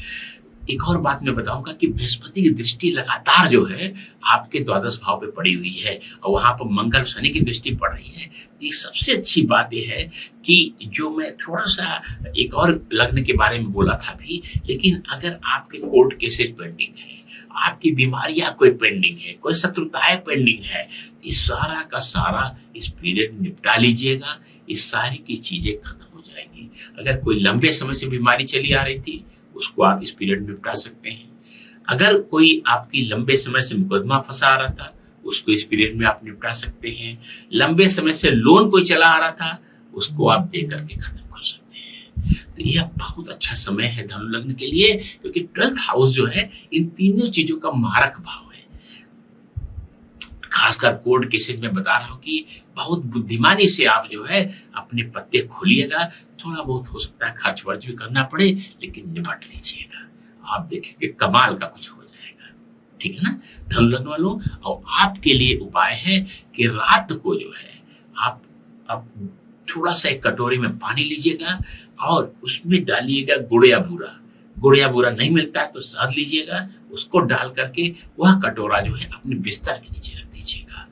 एक और बात मैं बताऊंगा कि बृहस्पति की दृष्टि लगातार जो है आपके 12th भाव पे पड़ी हुई है, और वहां पर मंगल शनि की दृष्टि पड़ रही है। तो ये सबसे अच्छी बात यह है कि जो मैं थोड़ा सा एक और लग्न के बारे में बोला था भी, लेकिन अगर आपके कोर्ट केसेस पेंडिंग है, आपकी बीमारियां कोई पेंडिंग है, कोई शत्रुताएं पेंडिंग है, इस सारा का सारा इस पीरियड निपटा लीजिएगा। इस सारी की चीजें खत्म हो जाएंगी। अगर कोई लंबे समय से बीमारी चली आ रही थी उसको आप इस पीरियड में निपटा सकते हैं। अगर कोई आपकी लंबे समय से मुकदमा फंसा आ रहा था उसको इस पीरियड में आप निपटा सकते हैं। लंबे समय से लोन कोई चला आ रहा था उसको आप दे करके खत्म कर सकते हैं। तो यह बहुत अच्छा समय है धनु लग्न के लिए, क्योंकि 12th हाउस जो है इन तीनों चीजों का मारक भाव है। खासकर कोर्ट केसेस में बता रहा हूं कि बहुत बुद्धिमानी से आप जो है अपने पत्ते खोलिएगा। थोड़ा बहुत हो सकता है खर्च वर्च भी करना पड़े, लेकिन निपट लीजिएगा, आप देखेंगे कमाल का कुछ हो जाएगा। ठीक है ना धनु लग्न वालों। और आपके लिए उपाय है कि रात को जो है आप थोड़ा सा एक कटोरी में पानी लीजिएगा और उसमें डालिएगा गुड़ या बूरा। गुड़ या बूरा नहीं मिलता है तो शहद लीजिएगा, उसको डाल करके वह कटोरा जो है अपने बिस्तर के नीचे रख दीजिएगा।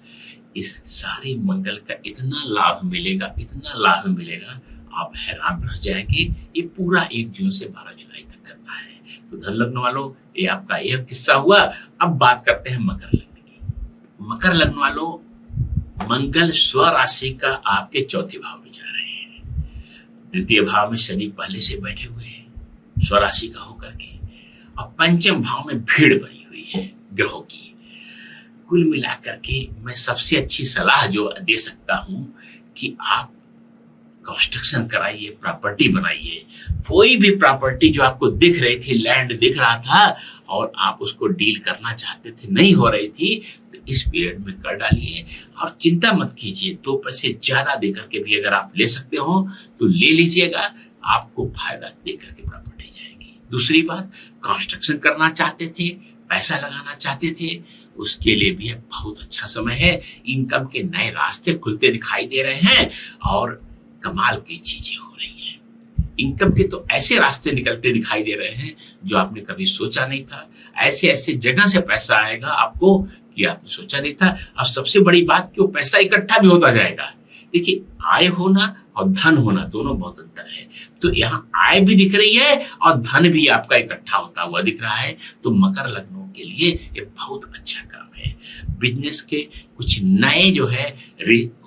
इस सारे मंगल का इतना लाभ मिलेगा, इतना लाभ मिलेगा, आप हैरान रह जाएंगे। ये पूरा 1 जून से 12 जुलाई तक करना है। तो धनु लग्न वालों, ये आपका यह किस्सा हुआ। अब बात करते हैं मकर लग्न की। मकर लग्न वालों, मंगल स्व राशि का आपके चौथे भाव में जा रहे हैं। द्वितीय भाव में शनि पहले से बैठे हुए हैं स्व राशि का होकर के, और पंचम भाव में भीड़ बनी हुई है ग्रहों की। कुल मिलाकर के मैं सबसे अच्छी सलाह जो दे सकता हूं कि आप कंस्ट्रक्शन कराइए, प्रॉपर्टी बनाइए। कोई भी प्रॉपर्टी जो आपको दिख रही थी, लैंड दिख रहा था और आप उसको डील करना चाहते थे, नहीं हो रही थी, तो इस पीरियड में कर डालिए। और चिंता मत कीजिए, 2 पैसे ज्यादा देकर के भी अगर आप ले सकते हो तो ले लीजिएगा, आपको फायदा देकर के प्रॉपर्टी जाएगी। दूसरी बात, कंस्ट्रक्शन करना चाहते थे, पैसा लगाना चाहते थे, उसके लिए भी बहुत अच्छा समय है। इनकम के नए रास्ते खुलते दिखाई दे रहे हैं और कमाल की चीजें हो रही हैं। इनकम के तो ऐसे रास्ते निकलते दिखाई दे रहे हैं जो आपने कभी सोचा नहीं था। ऐसे ऐसे जगह से पैसा आएगा आपको कि आपने सोचा नहीं था। अब सबसे बड़ी बात कि वो पैसा इकट्ठा भी होता जाएगा। देखिए, आय होना और धन होना दोनों बहुत अंतर है। तो यहाँ आय भी दिख रही है और धन भी आपका इकट्ठा होता हुआ दिख रहा है। तो मकर लग्नों के लिए ये बहुत अच्छा काम है। बिजनेस के कुछ नए जो है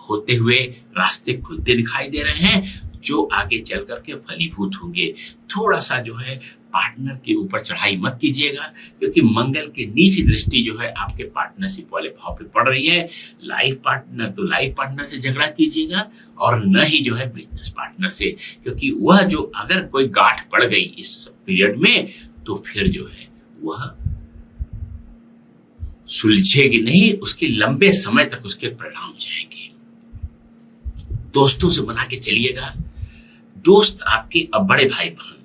होते हुए रास्ते खुलते दिखाई दे रहे हैं, जो आगे चल करके फलीभूत होंगे। थोड़ा सा जो है पार्टनर के ऊपर चढ़ाई मत कीजिएगा, क्योंकि मंगल की नीच दृष्टि जो है आपके पार्टनरशिप वाले भाव पे पड़ रही है। लाइफ पार्टनर से झगड़ा कीजिएगा और न ही जो है बिजनेस पार्टनर से, क्योंकि वह जो अगर कोई गांठ पड़ गई इस पीरियड में तो फिर जो है वह सुलझेगी नहीं, उसके लंबे समय तक उसके परिणाम जाएंगे। दोस्तों से बना के चलिएगा। दोस्त आपके अब बड़े भाई बहन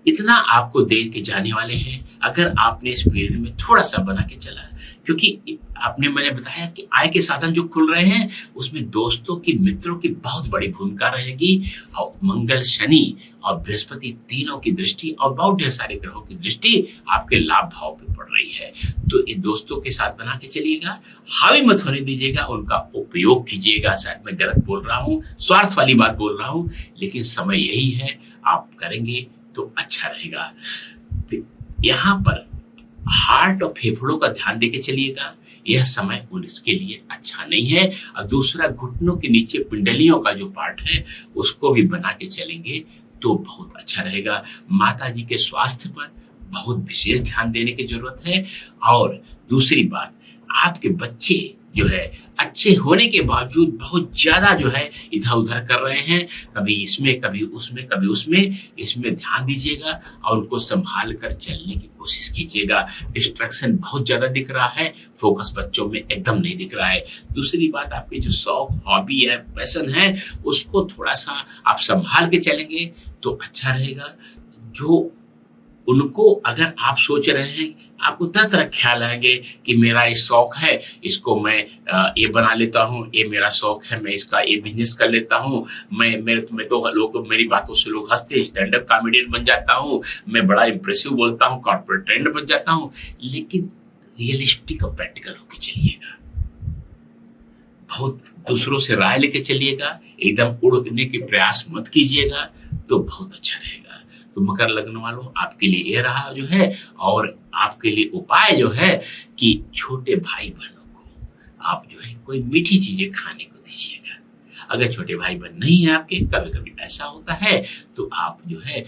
इतना आपको दे के जाने वाले हैं अगर आपने इस पीरियड में थोड़ा सा बना के चला, क्योंकि मैंने बताया कि आय के साधन जो खुल रहे हैं उसमें दोस्तों की, मित्रों की बहुत बड़ी भूमिका रहेगी। और मंगल, शनि और बृहस्पति तीनों की दृष्टि और बहुत ढेर सारे ग्रहों की दृष्टि आपके लाभ भाव पे पड़ रही है। तो ये दोस्तों के साथ बना के चलिएगा, हावी मत होने दीजिएगा, उनका उपयोग कीजिएगा। शायद मैं गलत बोल रहा हूँ, स्वार्थ वाली बात बोल रहा हूँ, लेकिन समय यही है, आप करेंगे तो अच्छा रहेगा। यहाँ पर हार्ट और फेफड़ों का ध्यान देके चलिएगा, यह समय उसके लिए अच्छा नहीं है। और दूसरा, घुटनों के नीचे पिंडलियों का जो पार्ट है उसको भी बना के चलेंगे तो बहुत अच्छा रहेगा। माता जी के स्वास्थ्य पर बहुत विशेष ध्यान देने की जरूरत है। और दूसरी बात, आपके बच्चे जो है अच्छे होने के बावजूद बहुत ज्यादा जो है इधर उधर कर रहे हैं, कभी इसमें कभी उसमें कभी उसमें, इसमें ध्यान दीजिएगा और उनको संभाल कर चलने की कोशिश कीजिएगा। डिस्ट्रैक्शन बहुत ज्यादा दिख रहा है, फोकस बच्चों में एकदम नहीं दिख रहा है। दूसरी बात, आपके जो शौक, हॉबी है, पैशन है, उसको थोड़ा सा आप संभाल के चलेंगे तो अच्छा रहेगा। जो उनको अगर आप सोच रहे हैं, आपको तरह तरह ख्याल आएंगे कि मेरा ये शौक है, इसको मैं ये बना लेता हूँ, ये मेरा शौक है, मैं इसका ये बिजनेस कर लेता हूँ, मैं तो लोग, मेरी बातों से लोग हंसते, स्टैंड अप कॉमेडियन बन जाता हूँ, मैं बड़ा इंप्रेसिव बोलता हूँ, कॉर्पोरेट ट्रेंड बन जाता हूँ। लेकिन रियलिस्टिक और प्रैक्टिकल होकर चलिएगा, बहुत दूसरों से राय लेके चलिएगा, एकदम उड़ने के प्रयास मत कीजिएगा तो बहुत अच्छा रहेगा। तो मकर लग्न वालों, आपके लिए ये रहा जो है, और आपके लिए उपाय जो है कि छोटे भाई बहनों को आप जो है कोई मीठी चीजें खाने को दीजिएगा। अगर छोटे भाई बहन नहीं है आपके, कभी कभी ऐसा होता है, तो आप जो है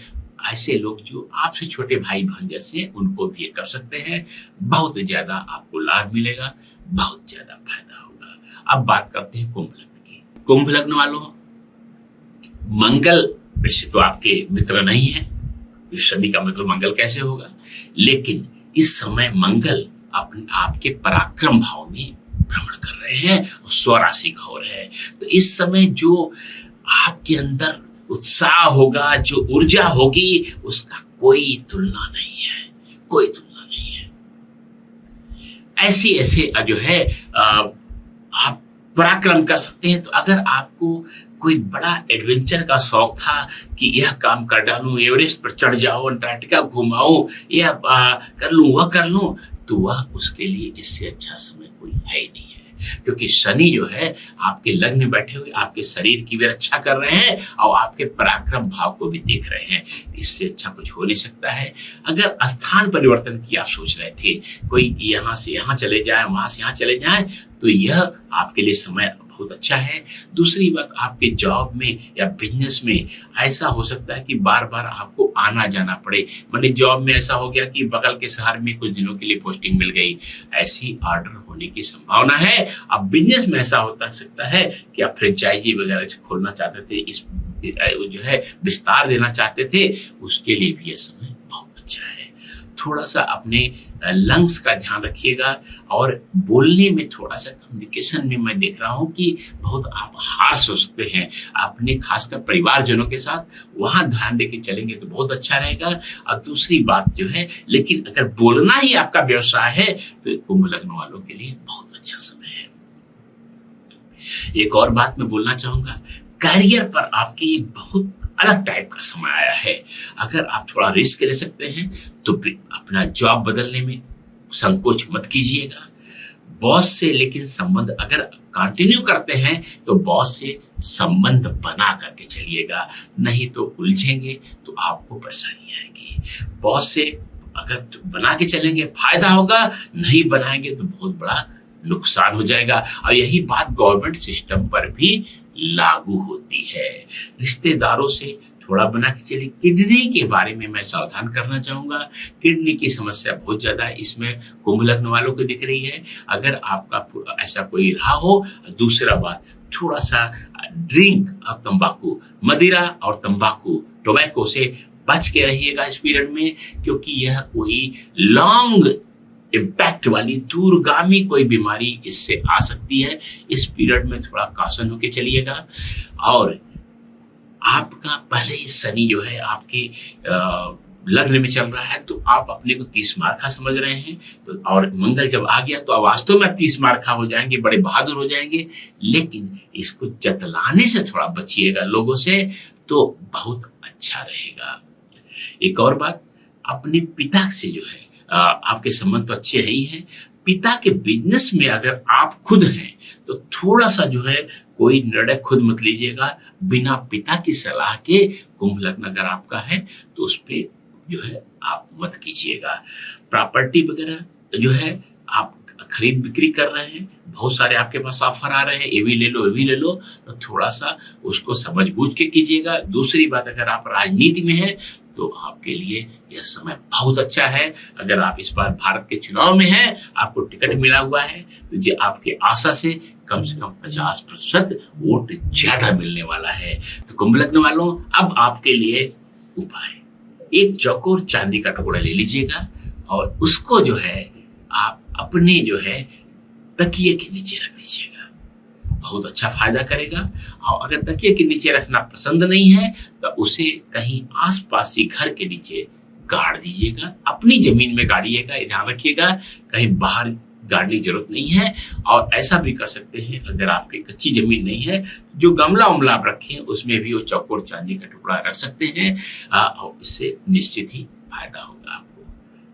ऐसे लोग जो आपसे छोटे भाई बहन जैसे, उनको भी ये कर सकते हैं। बहुत ज्यादा आपको लाभ मिलेगा, बहुत ज्यादा फायदा होगा। अब बात करते हैं कुंभ लग्न की। कुंभ लग्न वालों, मंगल वैसे तो आपके मित्र नहीं है, शनि का मित्र मंगल कैसे होगा, लेकिन इस समय मंगल अपने आपके पराक्रम भाव में भ्रमण कर रहे हैं और स्वराशि का हो रहे हैं। तो इस समय जो आपके अंदर उत्साह होगा, जो ऊर्जा होगी, उसका कोई तुलना नहीं है, कोई तुलना नहीं है। ऐसे ऐसे जो है आप पराक्रम कर सकते हैं। तो अगर आपको कोई बड़ा एडवेंचर का शौक था कि यह काम कर डालूं, एवरेस्ट पर चढ़ जाओ, अंटार्कटिका घुमाऊं, या कर लूं, वह कर लूं, तो वह उसके लिए इससे अच्छा समय कोई है ही नहीं है। क्योंकि शनि जो है आपके लग्न में बैठे हुए आपके शरीर की भी रक्षा कर रहे हैं और आपके पराक्रम भाव को भी देख रहे हैं। इससे अच्छा कुछ हो नहीं सकता है। अगर स्थान परिवर्तन की आप सोच रहे थे, कोई यहाँ से यहाँ चले जाए, वहां से यहाँ चले जाए, तो यह आपके लिए समय बहुत अच्छा है। दूसरी बात, आपके जॉब में या बिजनेस में ऐसा हो सकता है कि बार बार आपको आना जाना पड़े। माने जॉब में ऐसा हो गया कि बगल के शहर में कुछ दिनों के लिए पोस्टिंग मिल गई, ऐसी ऑर्डर होने की संभावना है। अब बिजनेस में ऐसा होता सकता है कि आप फ्रेंचाइजी वगैरह खोलना चाहते थे, इस जो है विस्तार देना चाहते थे, उसके लिए भी यह समय बहुत अच्छा है। थोड़ा सा अपने लंग्स का ध्यान रखिएगा और बोलने में थोड़ा सा कम्युनिकेशन में मैं देख रहा हूं कि बहुत आप हार्श हो सकते हैं अपने खासकर परिवारजनों के साथ, वहां ध्यान देके चलेंगे तो बहुत अच्छा रहेगा। और दूसरी बात जो है, लेकिन अगर बोलना ही आपका व्यवसाय है तो कुंभ लग्न वालों के लिए बहुत अच्छा समय है। एक और बात मैं बोलना चाहूंगा, करियर पर आपकी एक बहुत अलग टाइप का समय आया है। अगर आप थोड़ा रिस्क ले सकते हैं तो अपना जॉब बदलने में संकोच मत कीजिएगा। बॉस से लेकिन संबंध अगर कंटिन्यू करते हैं तो बॉस से संबंध बना करके चलिएगा, नहीं तो उलझेंगे तो आपको परेशानी आएगी। बॉस से अगर बना के चलेंगे फायदा होगा, नहीं बनाएंगे तो बहुत बड़ा नुकसान हो जाएगा। और यही बात गवर्नमेंट सिस्टम पर भी लागू होती है। रिश्तेदारों से थोड़ा बना के चलिए। किडनी के बारे में मैं सावधान करना चाहूंगा। किडनी की समस्या बहुत ज्यादा इसमें कुंभ लग्न वालों को दिख रही है। अगर आपका ऐसा कोई रहा हो। दूसरा बात, थोड़ा सा ड्रिंक और तंबाकू, मदिरा और तंबाकू, टोबैको से बच के रहिएगा इस पीरियड में, क्योंकि यह कोई लॉन्ग इम्पैक्ट वाली दूरगामी कोई बीमारी इससे आ सकती है। इस पीरियड में थोड़ा कॉशन होके चलिएगा। और आपका पहले ही शनि जो है आपके लग्न में चल रहा है, तो आप अपने को 30 मार्का समझ रहे हैं, तो और मंगल जब आ गया तो वास्तव में 30 मार्का हो जाएंगे, बड़े बहादुर हो जाएंगे। लेकिन इसको जतलाने से थोड़ा बचिएगा लोगों से, तो बहुत अच्छा रहेगा। एक और बात, अपने पिता से जो है आपके संबंध तो अच्छे ही हैं। पिता के बिजनेस में अगर आप खुद हैं तो थोड़ा सा जो है कोई निर्णय खुद मत लीजिएगा बिना पिता की सलाह के। कुंभ लग्न अगर आपका है तो उस पे जो है आप मत कीजिएगा। प्रॉपर्टी वगैरह जो है आप खरीद बिक्री कर रहे हैं, बहुत सारे आपके पास ऑफर आ रहे हैं, ये भी ले लो, ये भी ले लो, तो थोड़ा सा उसको समझ बूझ के कीजिएगा। दूसरी बात, अगर आप राजनीति में हैं तो आपके लिए यह समय बहुत अच्छा है। अगर आप इस बार भारत के चुनाव में हैं, आपको टिकट मिला हुआ है, तो ये आपके आशा से कम 50% वोट ज्यादा मिलने वाला है। तो कुंभ लग्न वालों, अब आपके लिए उपाय, एक चौकोर चांदी का टुकड़ा ले लीजिएगा और उसको जो है आप अपने जो है तकिए के नीचे रख दीजिएगा, बहुत अच्छा फायदा करेगा। और अगर तकिए के नीचे रखना पसंद नहीं है तो उसे कहीं आसपास ही घर के नीचे गाड़ दीजिएगा। अपनी जमीन में गाड़िएगा, ध्यान रखिएगा कहीं बाहर गाड़ने की जरूरत नहीं है। और ऐसा भी कर सकते हैं, अगर आपकी कच्ची जमीन नहीं है, जो गमला उमला आप रखे हैं उसमें भी वो चौकोर चांदी का टुकड़ा रख सकते हैं और इससे निश्चित ही फायदा होगा आपको।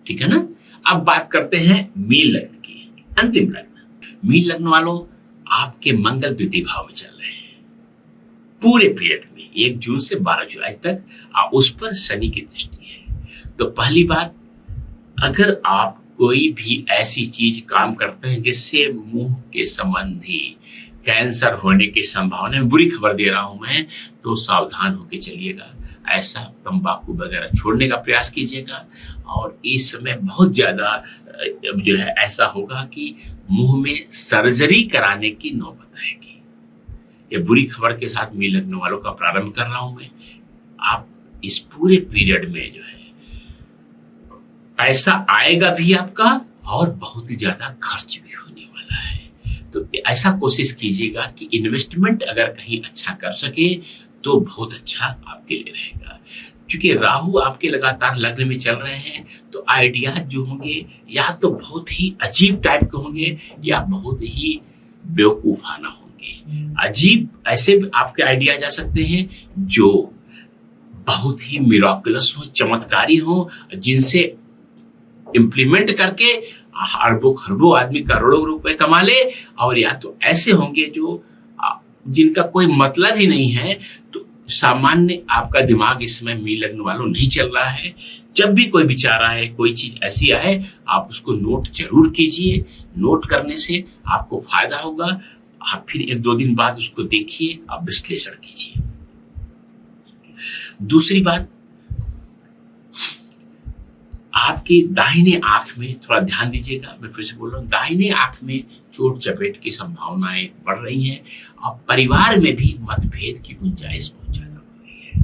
ठीक है ना। अब बात करते हैं मीन लग्न की, अंतिम लग्न। मीन लग्न वालों, आपके मंगल द्वितीय भाव में चल रहे हैं पूरे पीरियड में, 1 जून से 12 जुलाई तक, उस पर शनि की दृष्टि है। तो पहली बात, अगर आप कोई भी ऐसी चीज काम करते हैं जिससे मुंह के संबंधी कैंसर होने की संभावना है, बुरी खबर दे रहा हूं मैं, तो सावधान होकर चलिएगा। ऐसा तंबाकू वगैरह छोड़ने का प्रयास कीजिएगा। और इस समय बहुत ज्यादा जो है ऐसा होगा कि मुंह में सर्जरी कराने की नौबत आएगी। ये बुरी खबर के साथ मीन लग्न वालों का प्रारंभ कर रहा हूं मैं। आप इस पूरे पीरियड में जो है पैसा आएगा भी आपका और बहुत ही ज्यादा खर्च भी होने वाला है। तो ऐसा कोशिश कीजिएगा कि इन्वेस्टमेंट अगर कहीं अच्छा कर सके तो बहुत अच्छा आपके लिए रहेगा। क्योंकि राहु आपके लगातार लग्न में चल रहे हैं तो आइडियाज जो होंगे या तो बहुत ही अजीब टाइप के होंगे या बहुत ही बेवकूफाना होंगे। अजीब ऐसे भी आपके आइडिया जा सकते हैं जो बहुत ही मिराकुलस हो, चमत्कारी हो, जिनसे इम्प्लीमेंट करके अरबों खरबों आदमी करोड़ों रुपए कमा ले, और या तो ऐसे होंगे जो जिनका कोई मतलब ही नहीं है। तो सामान्य आपका दिमाग इसमें मीन लग्न वालों नहीं चल रहा है। जब भी कोई विचार आए, कोई चीज ऐसी आए, आप उसको नोट जरूर कीजिए। नोट करने से आपको फायदा होगा। आप फिर 1-2 दिन बाद उसको देखिए, आप विश्लेषण कीजिए। दूसरी बात, आपकी दाहिने आंख में थोड़ा ध्यान दीजिएगा। मैं फिर से बोल रहा हूँ, दाहिने आंख में चोट चपेट की संभावनाएं बढ़ रही हैं और परिवार में भी मतभेद की गुंजाइश बहुत ज्यादा हो रही है।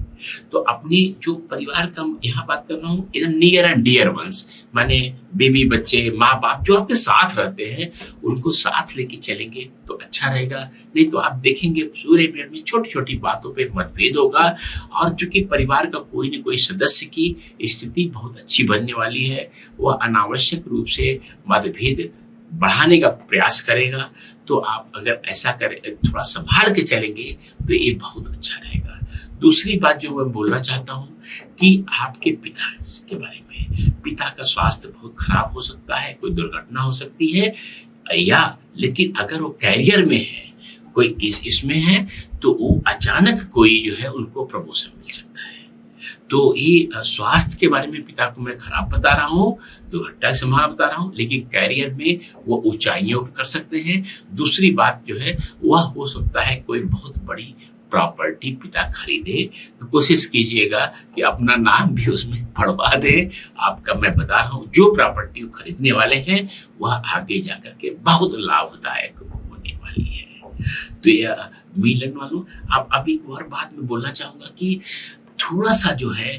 तो अपनी जो परिवार का यहाँ बात कर रहा हूँ, एकदम नियर एंड डियर वंस, माने बेबी, बच्चे, माँ बाप जो आपके साथ रहते हैं, उनको साथ लेके चलेंगे तो अच्छा रहेगा। नहीं तो आप देखेंगे पूरे पीरियड में छोटी छोटी बातों पे मतभेद होगा। और चूंकि परिवार का कोई न कोई सदस्य की स्थिति बहुत अच्छी बनने वाली है, वह अनावश्यक रूप से मतभेद बढ़ाने का प्रयास करेगा। तो आप अगर ऐसा करें, थोड़ा संभाल के चलेंगे तो ये बहुत अच्छा रहेगा। दूसरी बात जो मैं बोलना चाहता हूँ कि आपके पिता के बारे में, पिता का स्वास्थ्य बहुत खराब हो सकता है, कोई दुर्घटना हो सकती है, या लेकिन अगर वो कैरियर में है, कोई किस इसमें है, तो वो अचानक कोई जो है उनको प्रमोशन मिल सकता है। तो ये स्वास्थ्य के बारे में पिता को मैं खराब बता रहा हूँ, दुर्घटना की संभावना बता रहा हूँ, लेकिन कैरियर में वो ऊंचाइयों पर कर सकते हैं। दूसरी बात जो है वह हो सकता है कोई बहुत बड़ी प्रॉपर्टी पिता खरीदे, तो कोशिश कीजिएगा कि अपना नाम भी उसमें पढ़वा दे। आपका मैं बता रहा हूँ, जो प्रॉपर्टी खरीदने वाले हैं वह आगे जाकर के बहुत लाभदायक होने वाली है। तो यह मीन लग्न वालों, आप अभी एक और बात मैं बोलना चाहूंगा कि थोड़ा सा जो है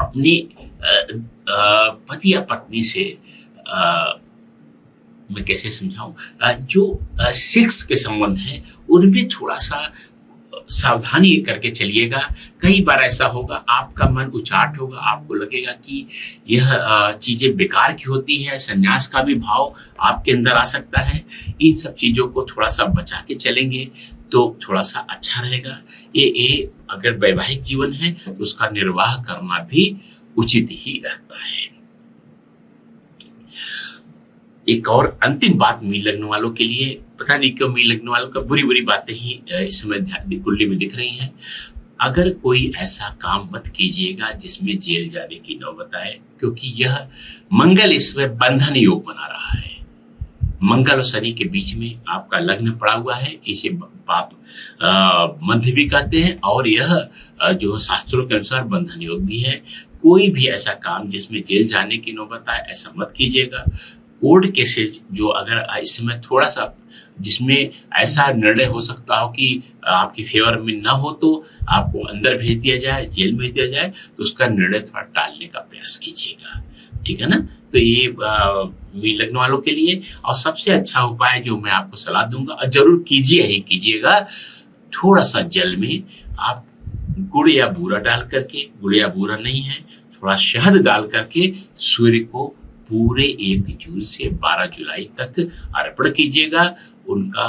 अपने पति या पत्नी से मैं कैसे समझाऊं, जो सेक्स के संबंध है उनमें थोड़ा सा सावधानी करके चलिएगा। कई बार ऐसा होगा, आपका मन उचाट होगा, आपको लगेगा कि यह चीजें बेकार की होती है, संन्यास का भी भाव आपके अंदर आ सकता है। इन सब चीजों को थोड़ा सा बचा के चलेंगे तो थोड़ा सा अच्छा रहेगा। ये अगर वैवाहिक जीवन है तो उसका निर्वाह करना भी उचित ही रहता है। एक और अंतिम बात मीन लग्न वालों के लिए, पता नहीं क्यों मीन लग्न वालों का बुरी बुरी बातें ही इस समय कुंडली में दिख रही हैं। अगर कोई ऐसा काम मत कीजिएगा जिसमें जेल जाने की नौबत आए, क्योंकि यह मंगल इसमें बंधन योग बना रहा है। मंगल और शनि के बीच में आपका लग्न पड़ा हुआ है, इसे पाप मध्य भी कहते हैं, और यह जो शास्त्रों के अनुसार बंधन योग भी है। कोई भी ऐसा काम जिसमें जेल जाने की नौबत आए, ऐसा मत कीजिएगा। कोर्ट केसेज जो अगर इस समय थोड़ा सा जिसमें ऐसा निर्णय हो सकता हो कि आपके फेवर में न हो, तो आपको अंदर भेज दिया जाए, जेल में भेज दिया जाए, तो उसका निर्णय थोड़ा टालने का प्रयास कीजिएगा, ठीक है ना। तो ये मीन लग्न वालों के लिए और सबसे अच्छा उपाय जो मैं आपको सलाह दूंगा, और जरूर कीजिएगा, थोड़ा सा जल में आप गुड़ या बूरा डाल करके, गुड़ या बूरा नहीं है, थोड़ा शहद डाल करके सूर्य को पूरे 1 जून से 12 जुलाई तक अर्पण कीजिएगा। उनका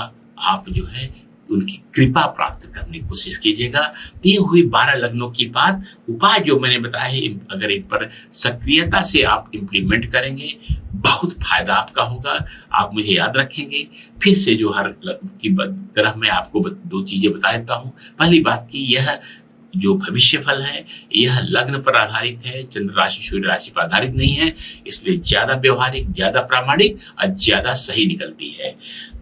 आप जो है उनकी कृपा प्राप्त करने की कोशिश कीजिएगा। ये हुई 12 लग्नों की बात। उपाय जो मैंने बताया है, अगर इन पर सक्रियता से आप इम्प्लीमेंट करेंगे, बहुत फायदा आपका होगा। आप मुझे याद रखेंगे। फिर से जो हर की तरह मैं आपको 2 चीजें बता देता हूँ। पहली बात की यह जो भविष्य फल है यह लग्न पर आधारित है, चंद्र राशि सूर्य राशि पर आधारित नहीं है, इसलिए ज्यादा व्यवहारिक, ज्यादा प्रामाणिक और ज्यादा सही निकलती है।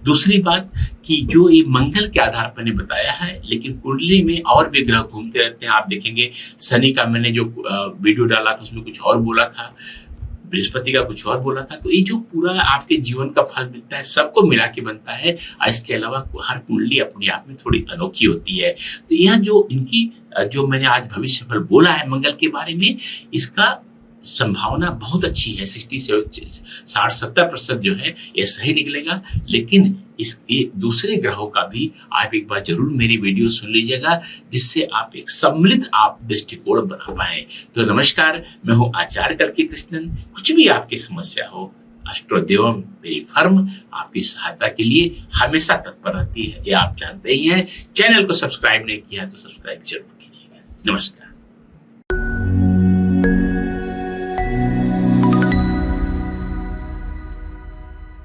दूसरी बात कि जो ये मंगल के आधार पर मैंने बताया है, लेकिन कुंडली में और भी ग्रह घूमते रहते हैं। आप देखेंगे शनि का मैंने जो वीडियो डाला था उसमें कुछ और बोला था। बृहस्पति का कुछ और बोला था। तो ये जो पूरा आपके जीवन का फल मिलता है सबको मिला के बनता है। इसके अलावा हर कुंडली अपने आप में थोड़ी अनोखी होती है। तो यह जो इनकी जो मैंने आज भविष्य फल बोला है मंगल के बारे में, इसका संभावना बहुत अच्छी है। 60 से 60-70% जो है ये सही निकलेगा। लेकिन ये दूसरे ग्रहों का भी आप एक बार जरूर मेरी वीडियो सुन लीजिएगा, जिससे आप एक सम्मिलित आप दृष्टिकोण बना पाए। तो नमस्कार, मैं हूं आचार्य कल्कि कृष्णन। कुछ भी आपकी समस्या हो, एस्ट्रोदेवम मेरी फर्म आपकी सहायता के लिए हमेशा तत्पर रहती है, ये आप जानते ही हैं। चैनल को सब्सक्राइब नहीं किया तो सब्सक्राइब जरूर कीजिएगा। नमस्कार।